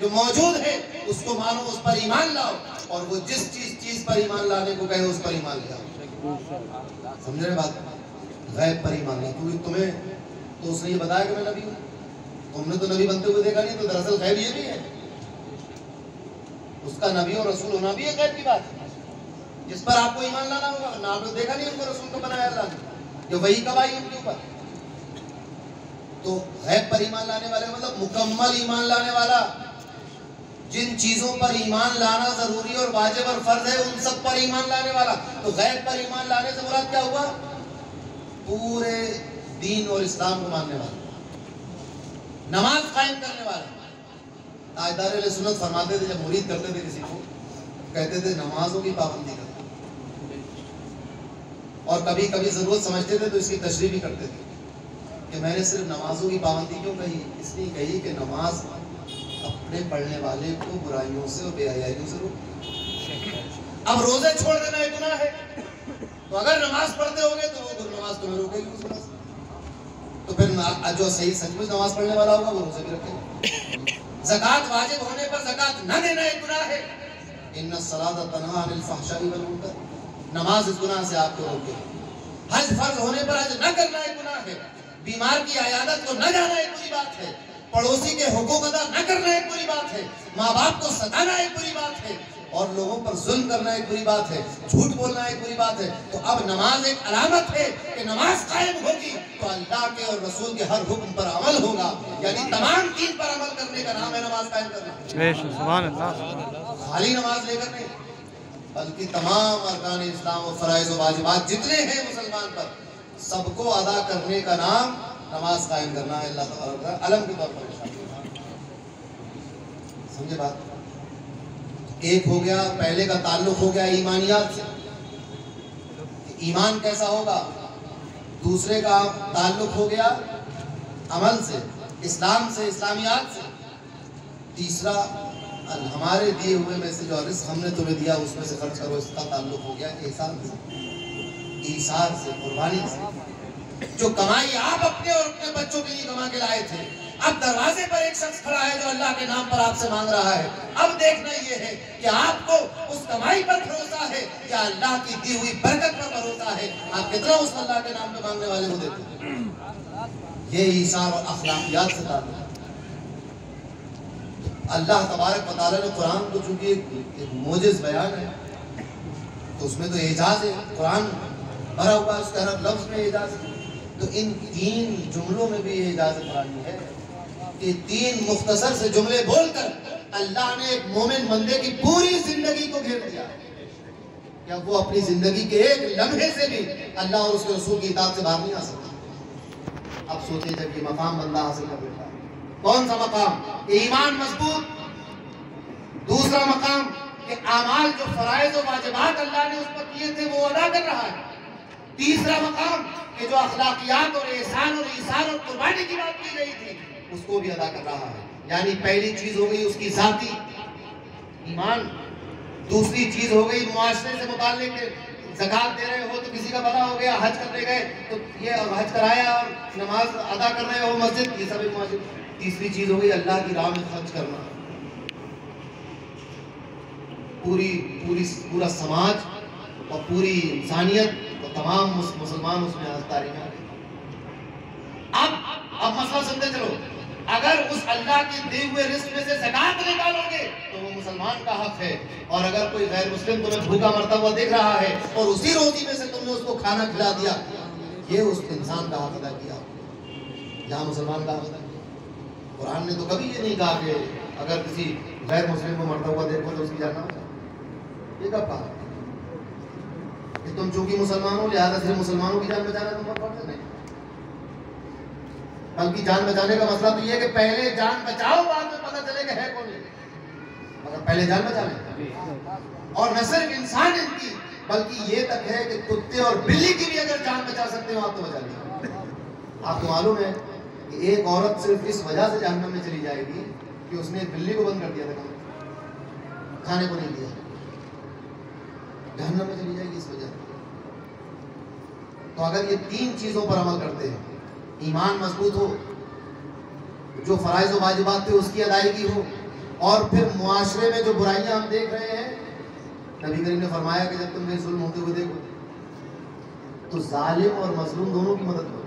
जो मौजूद है, उसको मानो, उस पर ईमान लाओ, और वो जिस चीज पर ईमान लाने को कहे उस पर ईमान ले आओ। समझ रहे बात? गैब पर ईमान नहीं, क्योंकि तुम्हें तो उसने ये बताया कि मैं नबी हूँ, तुमने तो नबी बनते हुए देखा नहीं, तो दरअसल गैब ये भी है। उसका नबी और रसूल होना भी एक गैब की बात है, जिस पर आपको ईमान लाना होगा। ना आपने देखा नहीं उनको रसूल को बनाया अल्लाह ने, जो वही कब आई उनके ऊपर। तो गैब पर ईमान लाने वाले मतलब मुकम्मल ईमान लाने वाला, जिन चीजों पर ईमान लाना जरूरी और वाजिब और फर्ज है, उन सब पर ईमान लाने वाला। तो गैब पर ईमान लाने से मुराद क्या हुआ? पूरे दीन और इस्लाम को मानने वाला, नमाज कायम करने वाला। ताजदार अहले सुन्नत फरमाते थे, जब मुरीद करते थे किसी को, कहते थे नमाजों की पाबंदी करो, और कभी कभी जरूरत समझते थे तो इसकी तशरीह भी करते थे कि मैंने सिर्फ नमाजों की पाबंदी क्यों कही? इसलिए कही कि नमाज अपने पढ़ने वाले को बुराइयों से और बेहयाइयों से रोक। अब रोजे छोड़ देना एक गुनाह है, तो अगर नमाज पढ़ते होगे तो वो नमाज तुम्हें रोकेगी उस गुनाह से। तो फिर जो सही सचमुच नमाज पढ़ने वाला होगा वो रोजे भी रखेगा। ज़कात वाजिब होने पर ज़कात न देना एक गुनाह है। इन्ना सलात तन्हा अनिल फहशाई वल मुनकर, नमाज इस गुनाह से आपको रोकेगी। हज फर्ज होने पर हज न करना एक गुनाह है। बीमार की अयादत को न जाना एक बुरी बात है। पड़ोसी के हुकूक अदा न करना एक बुरी बात है। माँ बाप को सताना एक बुरी बात है, और लोगों पर जुल्म करना एक बुरी बात है, झूठ बोलना एक बुरी बात है। तो अब नमाज एक अलामत है कि नमाज कायम होगी तो अल्लाह के और रसूल के हर हुक्म पर अमल होगा, यानी तमाम दीन पर अमल करने का नाम है नमाज कायम करना। सुभान अल्लाह। खाली नमाज लेकर नहीं, बल्कि तमाम अरकान इस्लाम और फराइज़ और वाजिबात जितने हैं मुसलमान पर, सबको अदा करने का नाम नमाज कायम करना है। अल्लाह ताला अलम के तौर पर समझे बात? एक हो गया, पहले का ताल्लुक हो गया ईमानियात से, ईमान कैसा होगा। दूसरे का ताल्लुक हो गया अमल से, इस्लाम से, इस्लामियात से। तीसरा हमारे दिए हुए में से जो रिस्क हमने तुम्हें दिया उसमें से खर्च करो, इसका ताल्लुक हो गया एहसान से, ईसार से, कुर्बानी से। जो कमाई आप अपने और अपने बच्चों के लिए कमा के लाए थे, अब दरवाजे पर एक शख्स खड़ा है जो अल्लाह के नाम पर आपसे मांग रहा है। अब देखना ये है कि आपको उस कमाई पर भरोसा है या अल्लाह की दी हुई बरकत पर भरोसा है। आप कितना उस अल्लाह के नाम पे मांगने वाले को देते हैं। ये ईसार और अखलाकियात से ताल्लुक है। अल्लाह तबारक व तआला ने कुरान को चूंकि एक मोजिज़ बयान है, तो उसमें तो एजाज है, कुरान भरा हुआ है, उसके हर लफ्ज में एजाज है। तो इन 3 जुमलों में भी एजाज कुरानी है कि 3 मुख्तसर से जुमले बोलकर अल्लाह ने एक मोमिन बंदे की पूरी जिंदगी को घेर दिया। क्या वो अपनी जिंदगी के एक लम्हे से भी अल्लाह और उसके रसूल की इताअत से बाहर नहीं आ सकता? अब सोचिए जब ये मकाम बंदा हासिल कर लेता है, कौन सा मकाम? ईमान मजबूत। दूसरा मकाम कि आमाल जो फराइज और वाजिबात अल्लाह ने उस पर किए थे वो अदा कर रहा है। तीसरा मकाम कि जो अखलाकियात और एहसान और ईसार और कुर्बानी की बात की गई थी उसको भी अदा कर रहा है। यानी पहली चीज हो गई उसकी जाती ईमान, दूसरी चीज हो गई मुआशरे से मुताल्लिक, ज़कात दे रहे हो तो किसी का भला हो गया, हज करने गए तो ये हज कराया और नमाज अदा कर रहे हो मस्जिद, ये सब मुआशरे। तीसरी चीज हो गई अल्लाह की राह में खर्च करना। पूरा समाज और पूरी इंसानियत और तमाम मुसलमान उसमें आस्तारी में आ गए। अब मसला समझे चलो, अगर उस अल्लाह के दिए हुए रिस्क में से ज़कात निकालोगे तो वो मुसलमान का हक है, और अगर कोई गैर मुस्लिम तुम्हें भूखा मरता हुआ देख रहा है और उसी रोटी में से तुमने उसको खाना खिला दिया, ये उस इंसान का हक अदा किया, यहाँ मुसलमान का हक अदा किया। कुरान ने तो कभी ये नहीं कहा कि अगर किसी गैर मुस्लिम को मरता हुआ देखो तो उसकी जान ना बचाओ। ये कब कहा कि तुम चूंकि मुसलमान हो लिहाजा सिर्फ मुसलमानों की जान बचाना तुम्हारा फर्ज नहीं? बल्कि जान बचाने का मसला तो ये है कि पहले जान बचाओ, बाद में पता चलेगा है कौन है, मगर पहले जान बचा लें। और न सिर्फ इंसान इनकी, बल्कि ये तक है कि कुत्ते और बिल्ली की भी अगर जान बचा सकते हो आप तो बचा लीजिए। आपको मालूम है कि एक औरत सिर्फ इस वजह से जहन्नम में चली जाएगी कि उसने बिल्ली को बंद कर दिया था, खाने को नहीं दिया, जहन्नम में चली जाएगी इस वजह। तो अगर ये तीन चीजों पर अमल करते हैं, ईमान मजबूत हो, जो फराइज और वाजिबात थे उसकी अदायगी हो, और फिर मुआशरे में जो बुराइयां हम देख रहे हैं, नबी करीम ने फरमाया कि जब तुम कहीं जुल्म होते हुए देखो तो जालिम और मजलूम दोनों की मदद करो।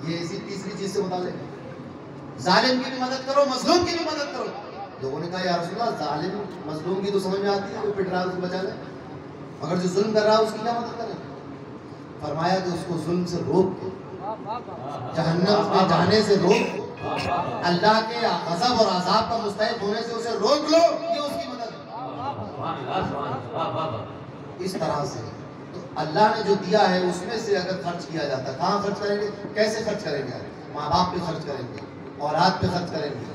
ये इसी तीसरी चीज से मुताल्लिक है, जालिम की भी मदद करो, मजलूम की भी मदद करो। लोगों ने कहा या रसूलल्लाह, जालिम मजलूम की तो समझ में आती है, कोई पिट रहा है उसको बचा ले, मगर जो जुल्म कर रहा है उसकी क्या मदद करें? फरमाया कि उसको जुल्म से रोक दो, जहन्नम में जाने से रोक दो, अल्लाह के गज़ब और अज़ाब का मुस्तहिक़ होने से उसे रोक लो, ये उसकी मदद है। इस तरह से तो अल्लाह ने जो दिया है उसमें से अगर खर्च किया जाता है, कहाँ खर्च करेंगे, कैसे खर्च करेंगे? माँ बाप पे खर्च करेंगे, औलाद पे खर्च करेंगे,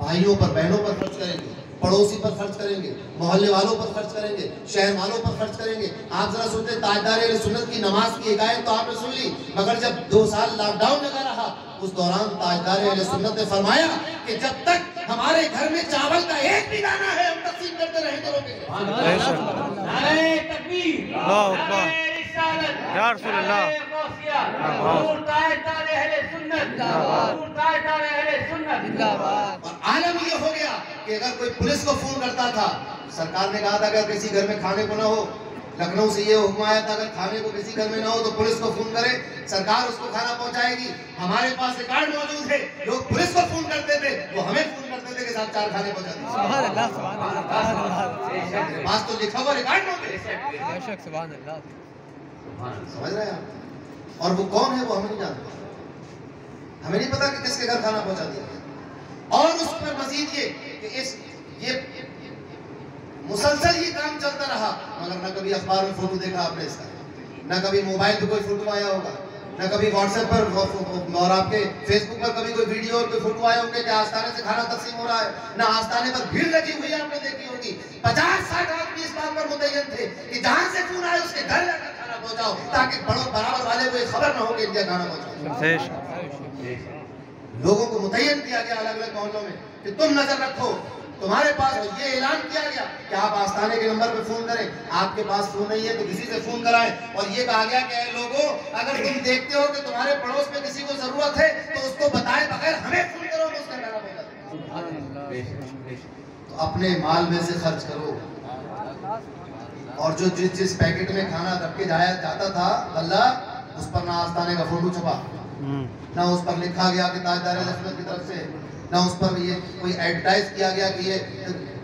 भाइयों पर बहनों पर खर्च करेंगे, पड़ोसी पर खर्च करेंगे, मोहल्ले वालों पर खर्च करेंगे, शहर वालों पर खर्च करेंगे। आप जरा सोचते, ताजदार अहले सुन्नत की नमाज की हिदायत तो आपने सुन ली, मगर जब 2 साल लॉकडाउन लगा रहा उस दौरान ताजदार अहले सुन्नत ने फरमाया कि जब तक हमारे घर में चावल का एक भी दाना है हम तकसीम करते रहेंगे। नारे तकबीर, नारे रिसालत, या रसूल अल्लाह, और आलम ये हो गया कि अगर कोई पुलिस को फोन करता था, सरकार ने कहा था अगर किसी घर में खाने को ना हो, लखनऊ से ये हुक्म आया था अगर खाने को किसी घर में ना हो तो पुलिस को फोन करे, सरकार उसको खाना पहुंचाएगी। हमारे पास रिकॉर्ड मौजूद है, लोग पुलिस को फोन करते थे, वो हमें फोन करते थे कि साहब 4 खाने पहुंचा दीजिए। पास तो लिखा हुआ रिकॉर्ड मौजूद है, समझ रहे हैं आप? और वो कौन है वो हमें नहीं जानते, हमें नहीं पता कि किसके घर खाना पहुंचा दिया। और उस पर मजीद ये मुसलसल ये काम चलता रहा, मगर न कभी अखबार में फोटो देखा आपने इसका, न कभी मोबाइल पे कोई फोटो आया होगा, न कभी व्हाट्सएप पर और आपके फेसबुक पर कभी कोई वीडियो और कोई फोटो आए होंगे कि आस्ताने से खाना तकसीम हो रहा है, न आस्ताने पर भीड़ लगी हुई है, आपने देखी होगी। 50-60 आदमी इस बात पर मुतय्यन थे कि जहां से फोन आए उसके घर जाकर खाना पहुंचाओ, ताकि बड़ों बराबर वाले को खबर न हो कि इनका खाना पहुंचाओ। लोगों को मुतय्यन किया गया अलग अलग मोहल्लों में कि तुम नजर रखो, तुम्हारे पास ये ऐलान किया गया कि आप आस्ताने के नंबर पे फोन करें, आपके पास फोन नहीं है तो किसी से फोन कराएं। और ये कहा गया कि लोगों, अगर तुम देखते हो कि तुम्हारे पड़ोस में किसी को जरूरत है तो उसको बताए बगैर हमें फोन करो, उसका खाना पहुंचा। तो अपने माल में से खर्च करो, और जो जिस पैकेट में खाना रख के जाया जाता था अल्लाह, उस पर ना आस्ताने का फोटो छपा, ना उस पर लिखा गया कि ताजदार अहले सुन्नत की तरफ से, ना उस पर ये कोई एडवर्टाइज किया गया कि ये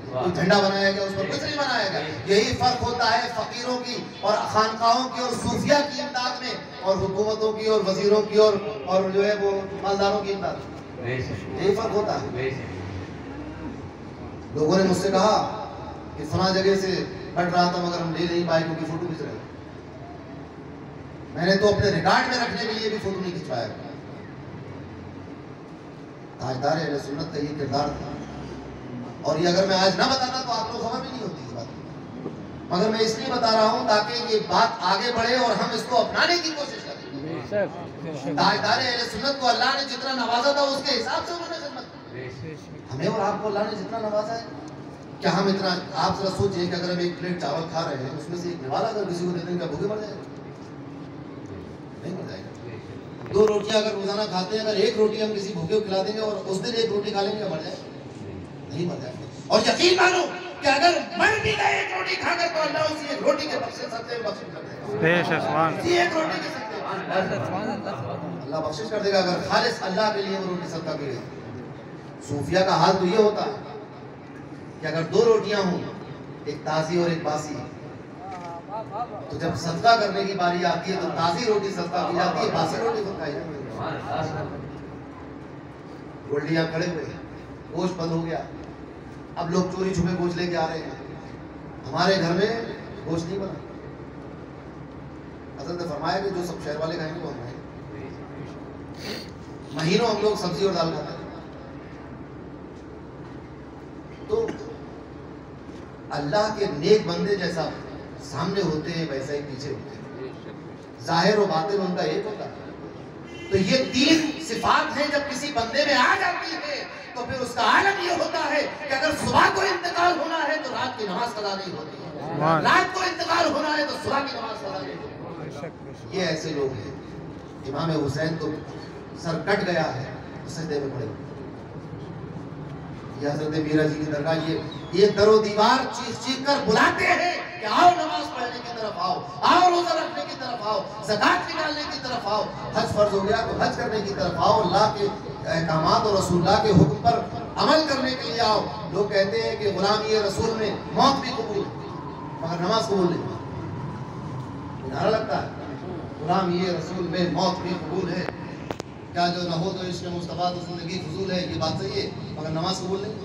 कोई झंडा बनाया गया, उस पर कुछ नहीं बनाया गया। यही फर्क होता है फकीरों की और खानकाहों की और सूफिया की इमदाद में, और हुकूमतों की और वजीरों की और जो है वो मालदारों की इमदाद में, यही फर्क होता है। लोगों ने मुझसे कहा कि फला जगह से कट रहा था मगर हम ले नहीं पाए क्योंकि फोटो खींच रहे। मैंने तो अपने रिकॉर्ड में रखने के लिए भी फोटो नहीं खिंचवाया। ताजदार अहले सुन्नत का ये किरदार था। और ये अगर मैं आज ना बताता तो आप लोग खबर भी नहीं होती इस बात की, मगर मैं इसलिए बता रहा हूं ताकि ये बात आगे बढ़े और हम इसको अपनाने की कोशिश करें। ताजदार अहले सुन्नत को अल्लाह ने जितना नवाजा था उसके हिसाब से उन्होंने खिदमत। हमें और आपको अल्लाह ने जितना नवाजा है, क्या हम इतना, आप जरा सोचिए कि अगर हम एक प्लेट चावल खा रहे हैं उसमें से एक निवाला अगर किसी को दे देंगे क्या भूखे मर जाएगा? नहीं मर जाएगा। 2 रोटियां अगर रोजाना खाते हैं, अगर एक रोटी हम किसी भूखे को खिला देंगे और उस दिन एक रोटी खा लेंगे क्या मर जाएगा? नहीं मर जाएगा। और यकीन मानो कि अगर मर भी गए एक रोटी खाकर तो अल्लाह उसी एक रोटी के बख्शिश सकते हैं, बख्शिश कर देगा। उसी एक रोटी के सकते अल्लाह बख्शिश कर देगा अगर खालिस अल्लाह के लिए वो रोटी सदका की गई। सूफिया का हाल तो ये होता है कि अगर 2 रोटियां हों, एक ताजी और एक बासी, तो जब सदका करने की बारी आती है तो ताजी रोटी सदका की जाती है, बासी रोटी खुद खाई जाती है। गोल्डियां खड़े हुए, गोश्त बंद हो गया, अब लोग चोरी छुपे गोश्त लेके आ रहे हैं। हमारे घर में गोश्त नहीं बना। हज़रत ने फरमाया कि जो सब शहर वाले खाएंगे वो हम खाएंगे। महीनों हम लोग सब्जी और दाल खाते हैं। तो अल्लाह के नेक बंदे जैसा सामने होते हैं वैसा ही पीछे होते हैं, जाहिर और बातिन उनका एक होता है। तो ये 3 सिफात हैं जब किसी बंदे में आ जाती है तो फिर उसका आलम ये होता है कि अगर सुबह को इंतकाल होना है तो रात की नमाज कदा नहीं होती है, रात को इंतकाल होना है तो सुबह की नमाज कदा नहीं होती। ये ऐसे लोग हैं। इमाम हुसैन तो सर कट गया है तो सजदे में पड़े। ये हजरत मीरा जी की दरगाह ये दरो दीवार चीख चीख कर बुलाते हैं कि आओ नमाज पढ़ने की तरफ आओ, आओ रोजा रखने की तरफ आओ, ज़कात निकालने की तरफ आओ, हज फर्ज हो गया तो हज करने की तरफ आओ, अल्लाह के अहकामात और रसूलुल्लाह के हुक्म पर अमल करने के लिए आओ। लोग कहते हैं कि गुलामी रसूल में मौत भी कबूल मगर नमाज कबूल नहीं। नारा लगता है गुलामी रसूल में मौत भी कबूल है, क्या जो न हो तो इश्क़ मुस्तफ़ा तो जिंदगी फजूल है। ये बात सही है मगर नमाज कबूल नहीं।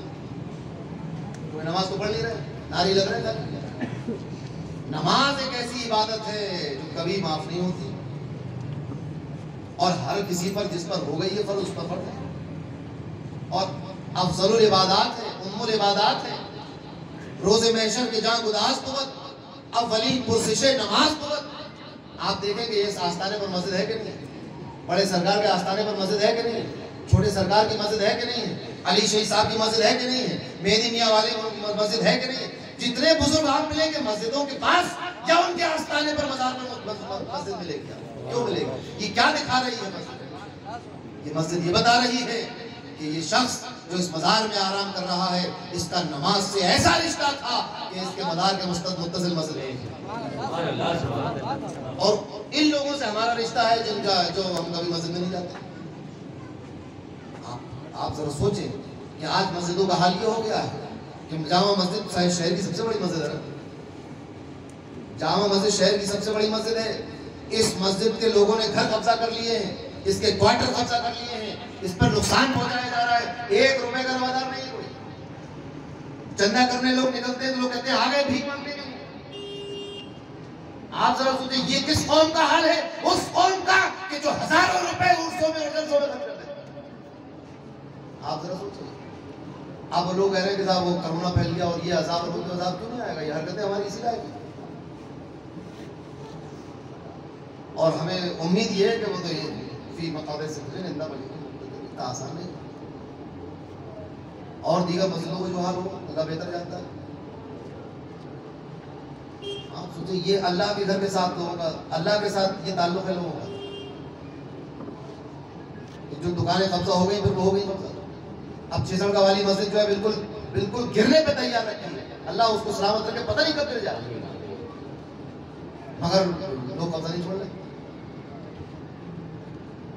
कोई नमाज को पढ़ नहीं रहे, नारी लग रहे हैं। नमाज एक ऐसी इबादत है जो कभी माफ नहीं होती और हर किसी पर जिस पर हो गई है फर्ज उस पर फर्ज है और अफजलुल इबादत है, उम्मुल इबादत है। रोज़े महशर के जहां गुदास कुव्वत अव्वलीन पुरसिशे नमाज कुव्वत। आप देखेंगे ये आस्थाने पर मस्जिद है कि नहीं, बड़े सरकार के आस्थाने पर मस्जिद है कि नहीं, छोटे सरकार की मस्जिद है कि नहीं है, अली शहीद साहब की मस्जिद है कि नहीं है, मेहदी मियाँ वाली मस्जिद है कि नहीं है। जितने बुजुर्ग आप मिलेंगे मस्जिदों के पास या उनके आस्थाने पर मजार पर मस्जिद मिलेगी। क्यों मिलेगी? ये क्या दिखा रही है मस्जिद? ये मस्जिद ये बता रही है कि ये शख्स जो इस मजार में आराम कर रहा है इसका नमाज से ऐसा रिश्ता था कि इसके मजार के मुत्तसिल मस्जिद है। और इन लोगों से हमारा रिश्ता है जिनका जो हम कभी मस्जिद में नहीं जाते। आप जरा सोचें कि आज मस्जिदों का हाल ये हो गया है कि जामा मस्जिद शायद शहर की सबसे बड़ी मस्जिद है। जामा मस्जिद शहर की सबसे बड़ी मस्जिद है। इस मस्जिद के लोगों ने घर कब्जा कर लिए हैं, इसके क्वार्टर कब्जा कर लिए हैं, इस पर नुकसान पहुंचाया जा रहा है। 1 रुपए का रवादार नहीं कोई। चंदा करने लोग निकलते हैं तो लोग कहते हैं आ गए भीख मांगने के लिए। आप जरा सोचिए ये किस कौम का हाल है? उस कौम का कि जो हजारों रुपए उर्सों में जलसों में खर्च करते हैं। आप जरा सोचिए। अब वो लोग कह रहे हैं कि साहब वो कोरोना फैल गया और ये अजाब और वो अजाब क्यों नहीं आएगा? ये हरकतें हमारी इसी आएगी और हमें उम्मीद ये है कि वो तो ये फी मकाबले से निंदा बनी आसान नहीं। और दीगर मस्जिदों को जो हाल हो अल्लाह बेहतर जानता है। आप सोचिए ये अल्लाह के घर के साथ लोगों का, अल्लाह के साथ ये ताल्लुक है लोगों का। जो दुकानें कब्जा हो गई फिर वो हो गई कब्जा। अब छेसड़का वाली मस्जिद जो है बिल्कुल गिरने पे तैयार रखी है। अल्लाह उसको सलामत रखे, पता नहीं कब गिर जाए मगर लोग कब्जा नहीं छोड़ रहे।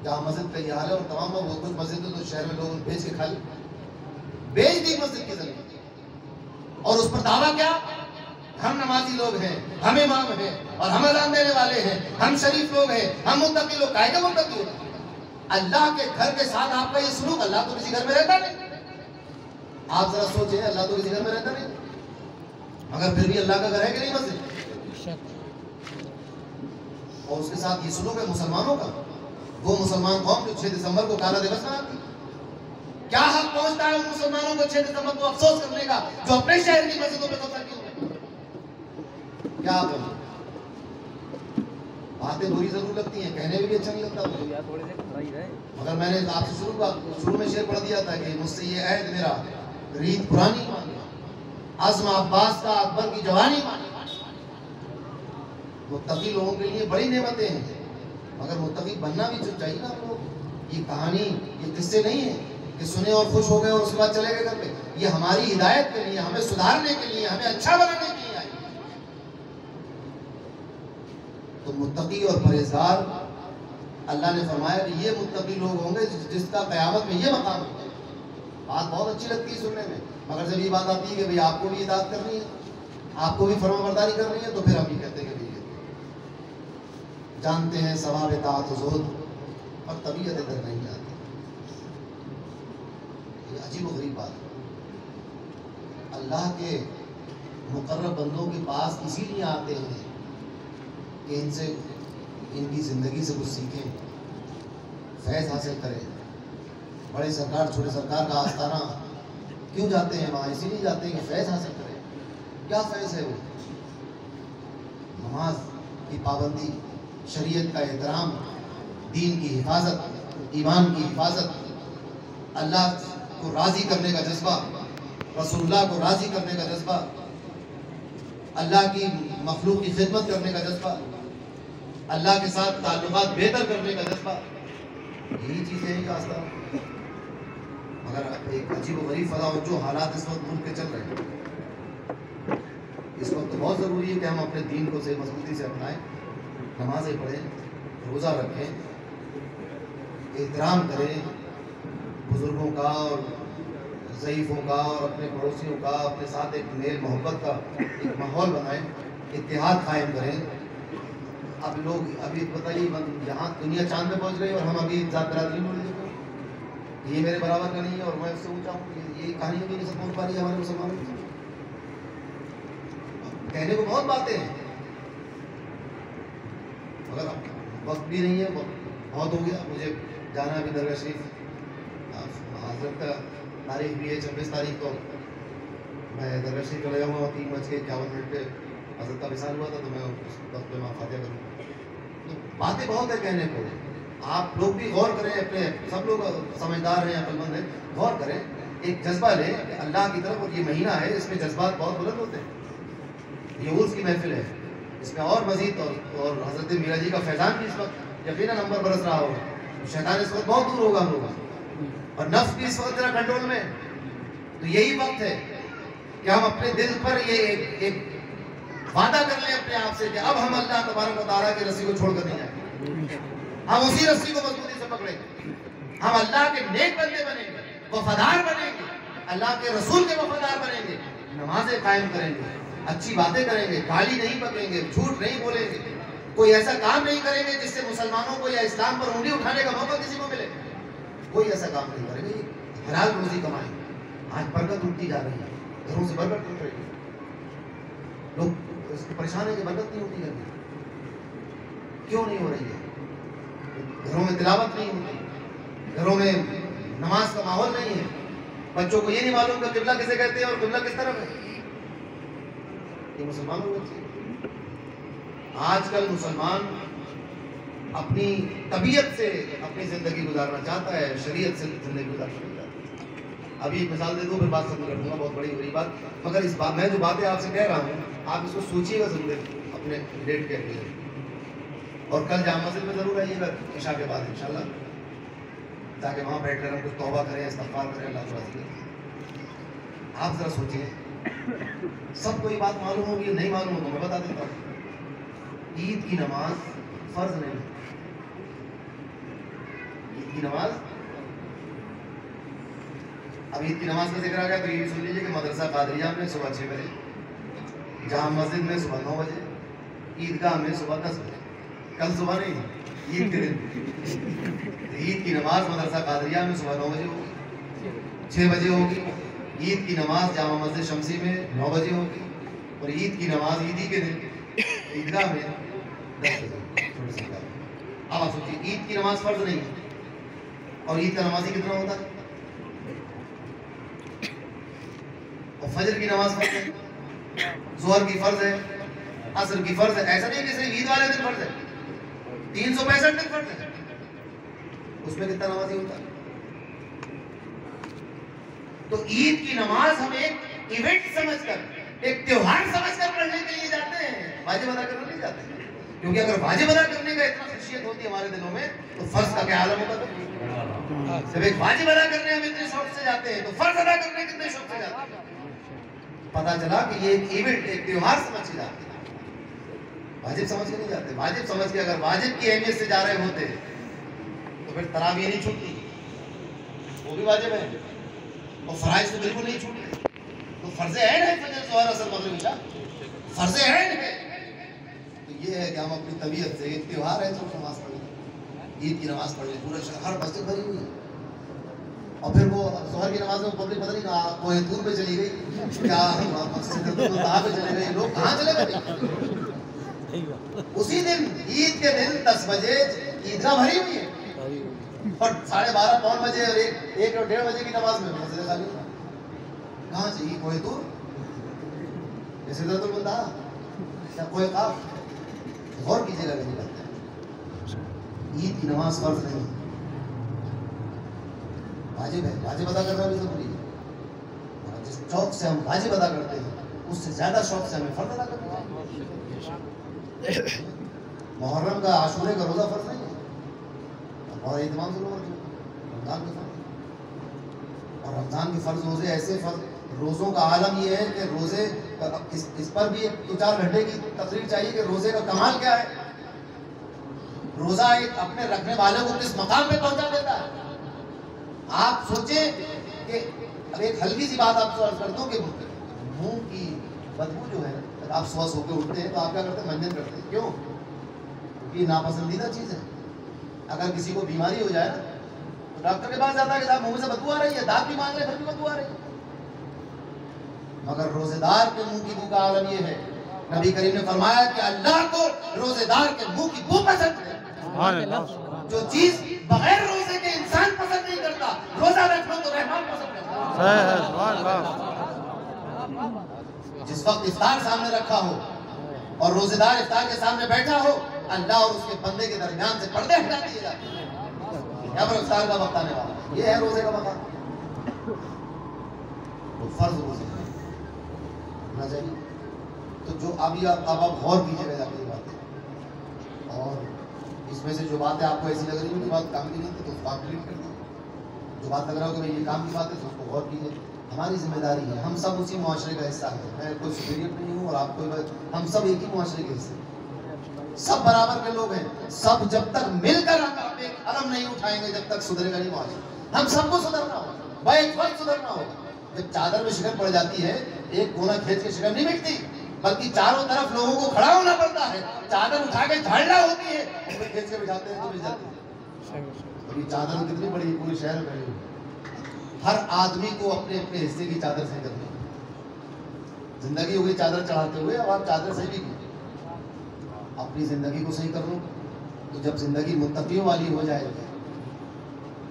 जहाँ मस्जिद का ये हाल है और तमाम लोग कुछ मस्जिद तो शहर में लोग बेच के खा ली, बेच दी मस्जिद की जमीन और उस पर दावा क्या? हम नमाजी लोग हैं, हम इमाम हैं और हम अज़ान देने वाले हैं, हम शरीफ लोग हैं, हम मुत्तकी लोग। काहे का मुत्तकी होता? अल्लाह के घर के साथ आपका ये सलूक, अल्लाह तो किसी घर में रहता नहीं। आप जरा सोचिए, अल्लाह तो किसी घर में रहता नहीं। मगर फिर भी अल्लाह का घर है कि नहीं मस्जिद? और उसके साथ ये सुलूक है मुसलमानों का। वो मुसलमान कौम जो 6 दिसंबर को काला दिवस मनाती, क्या हक पहुंचता है उन मुसलमानों को 6 दिसंबर को अफसोस करने का जो अपने शहर की मस्जिदों पे कब्जा किए हुए? क्या करूं? बातें बुरी जरूर लगती हैं, कहने में भी अच्छा नहीं लगता मुझे, मगर मैंने आपसे शुरू में शेर पढ़ दिया था कि मुझसे ये अहद मेरा, रीत पुरानी मानी, आज़म अब्बास का अकबर की जवानी मानी। मुत्तकी लोगों के लिए बड़ी नेमतें हैं, मगर मुत्तकी बनना भी चाहिए ना लोग। ये कहानी, ये किस्से नहीं है कि सुने और खुश हो गए और उसके बाद चले गए घर पे। ये हमारी हिदायत के लिए, हमें सुधारने के लिए, हमें अच्छा बनाने के लिए आई। तो मुत्तकी और परहेजगार, अल्लाह ने फरमाया कि ये मुत्तकी लोग होंगे जिसका क़यामत में ये मकाम होगा। बात बहुत अच्छी लगती है सुनने में, मगर जब ये बात आती है कि भाई आपको भी इताअत करनी है, आपको भी फरमाबरदारी करनी है, तो फिर हम ये कहते हैं कि जानते हैं सवाब इताअत ज़ुहद और तबीयत इधर नहीं आती। ये अजीब गरीब बात है। अल्लाह के मुकर्रब बंदों के पास इसीलिए आते हैं कि इनसे, इनकी ज़िंदगी से कुछ सीखें, फैज़ हासिल करें। बड़े सरकार छोटे सरकार का आस्थाना क्यों जाते हैं वहाँ? इसीलिए जाते हैं कि फैज़ हासिल करें। क्या फैज़ है वो? नमाज की पाबंदी, शरीयत का एहतराम, दीन की हिफाजत, ईमान की हिफाजत, अल्लाह को राज़ी करने का जज्बा, रसूलुल्लाह को राज़ी करने का जज्बा, अल्लाह की मखलूक की खिदमत करने का जज्बा, अल्लाह के साथ ताल्लुकात बेहतर करने का जज्बा, यही चीज़ें हैं रास्ता। मगर एक अजीब व गरीब फजा, जो हालात इस वक्त मुल्क के चल रहे हैं, इस वक्त तो बहुत ज़रूरी है कि हम अपने दीन को से मजबूती से अपनाएं, नमाज़ें पढ़ें, रोज़ा रखें, एहतराम करें बुज़ुर्गों का और ज़ईफ़ों का और अपने पड़ोसियों का, अपने साथ एक मेल मोहब्बत का एक माहौल बनाएं, इत्तेहाद कायम करें। अब लोग अभी बताइए, यहाँ दुनिया चाँद पे पहुँच गई और हम अभी जात बरादरी बोल रहे हैं, ये मेरे बराबर का नहीं है और मैं उससे ऊँचा हूँ। ये कहानी भी नहीं समझ पा रही है हमारे मुसलमानों की। कहने को बहुत बातें हैं, मगर वक्त भी नहीं है, बहुत हो गया। मुझे जाना है अभी दरगाह शरीफ, हज़रत का तारीख भी है 26 तारीख को। मैं दरगाह शरीफ चला जाऊँगा, 3:51 पे हज़रत का विसाल हुआ था, तो मैं उस वक्त पे वहाँ फातिहा करूँगा। तो बातें बहुत है कहने को, आप लोग भी गौर करें, अपने सब लोग समझदार हैं, अक्लमंद हैं, गौर करें, एक जज्बा लें कि अल्लाह की तरफ। और ये महीना है, इसमें जज्बात बहुत बुलंद होते हैं। ये उर्स की महफिल है, इसमें और मजीद और हज़रत मीरा जी का फैज़ान भी इस वक्त यकीनन नंबर बरस रहा होगा। शैतान इस वक्त बहुत दूर होगा हम लोगों से, और नफ्स भी इस वक्त जरा कंट्रोल में। तो यही वक्त है कि हम अपने दिल पर ये एक वादा कर लें अपने आप से कि अब हम अल्लाह तबारक व तआला की रस्सी को छोड़कर नहीं जाएंगे, हम उसी रस्सी को मजबूती से पकड़ेंगे, हम अल्लाह के नेक बंदे बनेंगे, वफादार बनेंगे, अल्लाह के रसूल के वफादार बनेंगे, नमाजें कायम करेंगे, अच्छी बातें करेंगे, गाली नहीं पकेंगे, झूठ नहीं बोलेंगे, कोई ऐसा काम नहीं करेंगे जिससे मुसलमानों को या इस्लाम पर उंगली उठाने का मौका किसी को मिले। कोई ऐसा काम नहीं करेंगे, हलाल रोजी कमाएंगे। आज बरकत उठती जा रही है, घरों से बरकत उठ रही है, लोग परेशान है कि बरकत नहीं होती है। क्यों नहीं हो रही है? घरों में तिलावत नहीं होती, घरों में नमाज का माहौल नहीं है, बच्चों को ये नहीं मालूम कि किबला किसे कहते हैं और किबला किस तरफ है। ये मुसलमानों को चाहिए। आजकल मुसलमान अपनी तबीयत से अपनी ज़िंदगी गुजारना चाहता है, शरीयत से ज़िंदगी गुजारना चाहता है। अभी एक मिसाल दे दूँ, फिर बात खत्म कर दूँगा, बहुत बड़ी बुरी बात। मगर इस बात, मैं जो बातें आपसे कह रहा हूँ, आप इसको सोचिएगा ज़रूर अपने डेट के लिए। और कल जामा मस्जिद में ज़रूर आइएगा इशा के बाद इंशाल्लाह, ताकि वहाँ बैठ कर हम कुछ तौबा करें, इस्तग़फ़ार करें अल्लाह ताला से। आप ज़रा सोचिए, सबको ये बात मालूम होगी, नहीं मालूम हो तो मैं बता देता हूँ। ईद की नमाज फ़र्ज नहीं, ईद की नमाज, अब ईद की नमाज का जिक्र आ गया तो ये सुन लीजिए कि मदरसा कादरिया में सुबह 6 बजे, जहाँ मस्जिद में सुबह 9 बजे, ईदगाह में सुबह 10 बजे। कल सुबह नहीं, ईद के दिन। ईद की नमाज मदरसा कादरिया में सुबह 9 बजे होगी, 6 बजे होगी। ईद की नमाज जामा मस्जिद शमसी में 9 बजे होगी, और ईद की नमाज ईदी के दिन ईदगाह में 10 बजे। अब आप सोचिए, ईद की नमाज फर्ज नहीं है और ईद का नमाजी कितना होता है, और फजर की नमाज फर्ज है, जोहर की फर्ज है, असर की फर्ज है। ऐसा नहीं कि सिर्फ ईद वाले दिन फर्ज है, 365 दिन फर्ज है। उसमें कितना नमाजी होता है? तो ईद की नमाज हम एक इवेंट समझकर, एक त्योहार समझकर पढ़ने के लिए जाते हैं, वाजिब अदा करने नहीं जाते। क्योंकि अगर वाजिब अदा करने का इतना खुशियत होती है हमारे दिलों में, तो फर्ज का क्या आलम होगा? सिर्फ एक वाजिब अदा करने हम इतने शौक से जाते हैं, तो फर्ज अदा करने कितने शौक से जाते हैं? पता चला कि ये एक इवेंट, एक त्योहार समझ के जाते हैं, वाजिब समझ के नहीं जाते। वाजिब समझ के अगर वाजिब की अहमियत से जा रहे होते तो फिर तरावीह नहीं छूटती, वो भी वाजिब है, और फराइज तो बिल्कुल नहीं छूटते। तो फर्ज ऐन है फजर, ज़ोहर, असर, मगरिब, इशा, फर्ज ऐन है। तो ये है कि हम अपनी तबीयत से, एक त्योहार है तो नमाज पढ़ लें, ईद की नमाज पढ़ लें, पूरा शहर, हर मस्जिद भरी हुई है। और फिर वो ज़ोहर की नमाज में पब्लिक पता नहीं कहाँ, कोई दूर पे चली गई, क्या मस्जिद पे चले गए, लोग कहाँ चले गए। उसी दिन ईद के दिन 10 बजे ईदगाह भरी हुई है, और 12:30 पौन बजे और 1 और 1:30 बजे की नमाज में मस्जिद खाली। कहाँ से? ये कोई दूर, जैसे तो बंदा क्या कोई काम, गौर कीजिएगा मेरी बात है। ईद की नमाज फर्ज नहीं, वाजिब है, वाजिब अदा करना भी जरूरी है। और जिस शौक से हम वाजिब अदा करते हैं, उससे ज्यादा शौक से हमें फर्ज अदा करना चाहिए। मुहर्रम का, आशूरे का रोजा फर्ज नहीं है, और इत्माम से रमजान के फर्ज, और रमजान के फर्ज रोजे ऐसे फर्ज, रोजों का आलम ये है कि रोजे इस पर भी 2-4 घंटे की तकरीर चाहिए कि रोजे का कमाल क्या है। रोजा एक अपने रखने वाले को किस मकाम पे पहुंचा देता है। आप सोचें कि अब एक हल्की सी बात आपको अर्ज करता हूँ कि मुंह की बदबू जो है, आप सुबह सो के उठते हैं तो आप क्या करते हैं? मंजन करते हैं। क्यों? क्योंकि नापसंदीदा चीज़ है। अगर किसी को बीमारी हो जाए ना, तो डॉक्टर के पास जाता है कि साहब मुंह से बदबू आ रही है, दांत भी मांग रहे फिर भी बदबू आ रही है। मगर रोजेदार के मुंह की बू का आलम ये है, नबी करीम ने फरमाया कि अल्लाह को रोजेदार के मुंह की बू पसंद है। जो चीज बगैर रोजे के इंसान पसंद नहीं करता, रोजा रख लो तो रहमान पसंद करता है। जिस वक्त इफ्तार सामने रखा हो और रोजेदार इफ्तार के सामने बैठा हो, अल्लाह और उसके बंदे के दरमियान से पर्दे हटा दिए जाते हैं। यहाँ पर इफ्तार का वक्त आने वाला, ये है रोजे का मकाम। वो फर्ज रोजे होना चाहिए। तो जो अभी अब आप गौर कीजिएगा जाके ये बातें, और इसमें से जो बातें आपको ऐसी लग रही है कि बात काम की नहीं थी, तो उसको आप डिलीट कर दीजिए। जो बात लग रहा हो कि भाई ये काम की बात है, तो उसको गौर कीजिए। हमारी जिम्मेदारी है, हम सब उसी मुआशरे का हिस्सा है। मैं कोई सुपीरियर नहीं हूँ और आप कोई, हम सब एक ही मुआशरे के हिस्से, सब बराबर के लोग हैं। सब जब तक मिलकर हम एक कदम नहीं उठाएंगे, जब तक सुधरेगा नहीं मुआशरा। हम सबको सुधरना होगा, बैक वक्त सुधरना होगा। जब चादर में शिकन पड़ जाती है, एक कोना खींच के शिकन नहीं मिटती, बल्कि चारों तरफ लोगों को खड़ा होना पड़ता है। चादर उठा के झाड़ना होती है, तो खींच के बिठाते हैं तो बिछ जाती है। और ये चादर कितनी बड़ी, पूरे शहर में बड़ी। हर आदमी को अपने अपने हिस्से की चादर सही करनी है। जिंदगी हो गई चादर चढ़ाते हुए, अब आप चादर सही भी कीजिए, अपनी जिंदगी को सही कर लो। तो जब जिंदगी मुत्तकियों वाली हो जाएगी,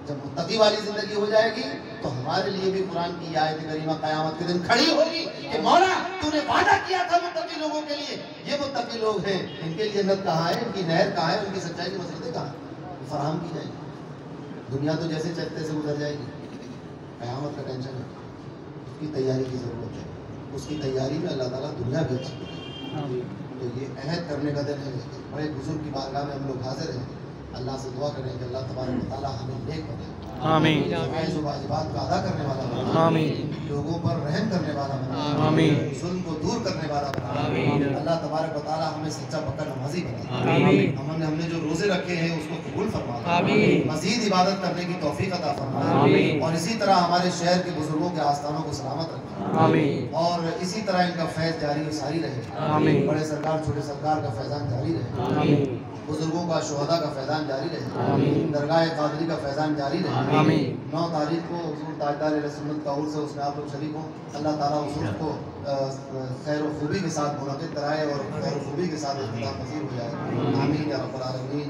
जब मुत्तकी वाली जिंदगी हो जाएगी, तो हमारे लिए भी कुरान की आयत करीमा क़यामत के दिन खड़ी होगी कि मौला तूने वादा किया था मुत्तकी लोगों के लिए, ये मुत्तकी लोग हैं, इनके लिए जन्नत कहाँ है, इनकी नहर कहाँ है, उनकी सच्चाई की मसजिदें कहाँ है, फराहम की जाएगी। दुनिया तो जैसे चलते से गुजर जाएगी, क़यामत का टेंशन है, उसकी तैयारी की ज़रूरत है। उसकी तैयारी में अल्लाह ताला दुनिया भी अच्छी करेगा। तो ये अहद करने का दिन है। बड़े बुजुर्ग की बारगाह में हम लोग हाजिर हैं, अल्लाह से दुआ करें कि अल्लाह तबारक व तआला हमें नेक बनाए, आमीन, फर्ज़ व वाजिबात को अदा करने वाला बनाए, आमीन, लोगों पर रहम करने वाला बनाए, आमीन, जुल्म को दूर करने वाला बनाए। आमीन। अल्लाह तबारक व तआला हमें सच्चा पक्का नमाजी बनाए। आमीन। हमने जो रोजे रखे हैं उसको कबूल फरमा, आमीन। मज़ीद इबादत करने की तौफीक अता फरमाए, आमीन। और इसी तरह हमारे शहर के बुजुर्गों के आस्थानों को सलामत रखें, आमीन, और इसी तरह इनका फैज़ जारी व सारी रहे। आमीन। बड़े सरकार छोटे सरकार का फैज़ान जारी रहे। आमीन। बुजुर्गों का शुहदा का फैज़ान जारी रहे, आमीन। दरगाह कादरी का फैज़ान जारी रहे। आमीन। 9 तारीख को हुज़ूर ताजदार रसूलुल्लाह का उर्स है, उसमें आप लोग शरीक हों। अल्लाह ताला उस उर्स को खैर व खूबी के साथ मुनक़िद कराए और खैर व खूबी के साथ इख्तिताम पज़ीर हो जाए। आमीन या रब्बल आलमीन।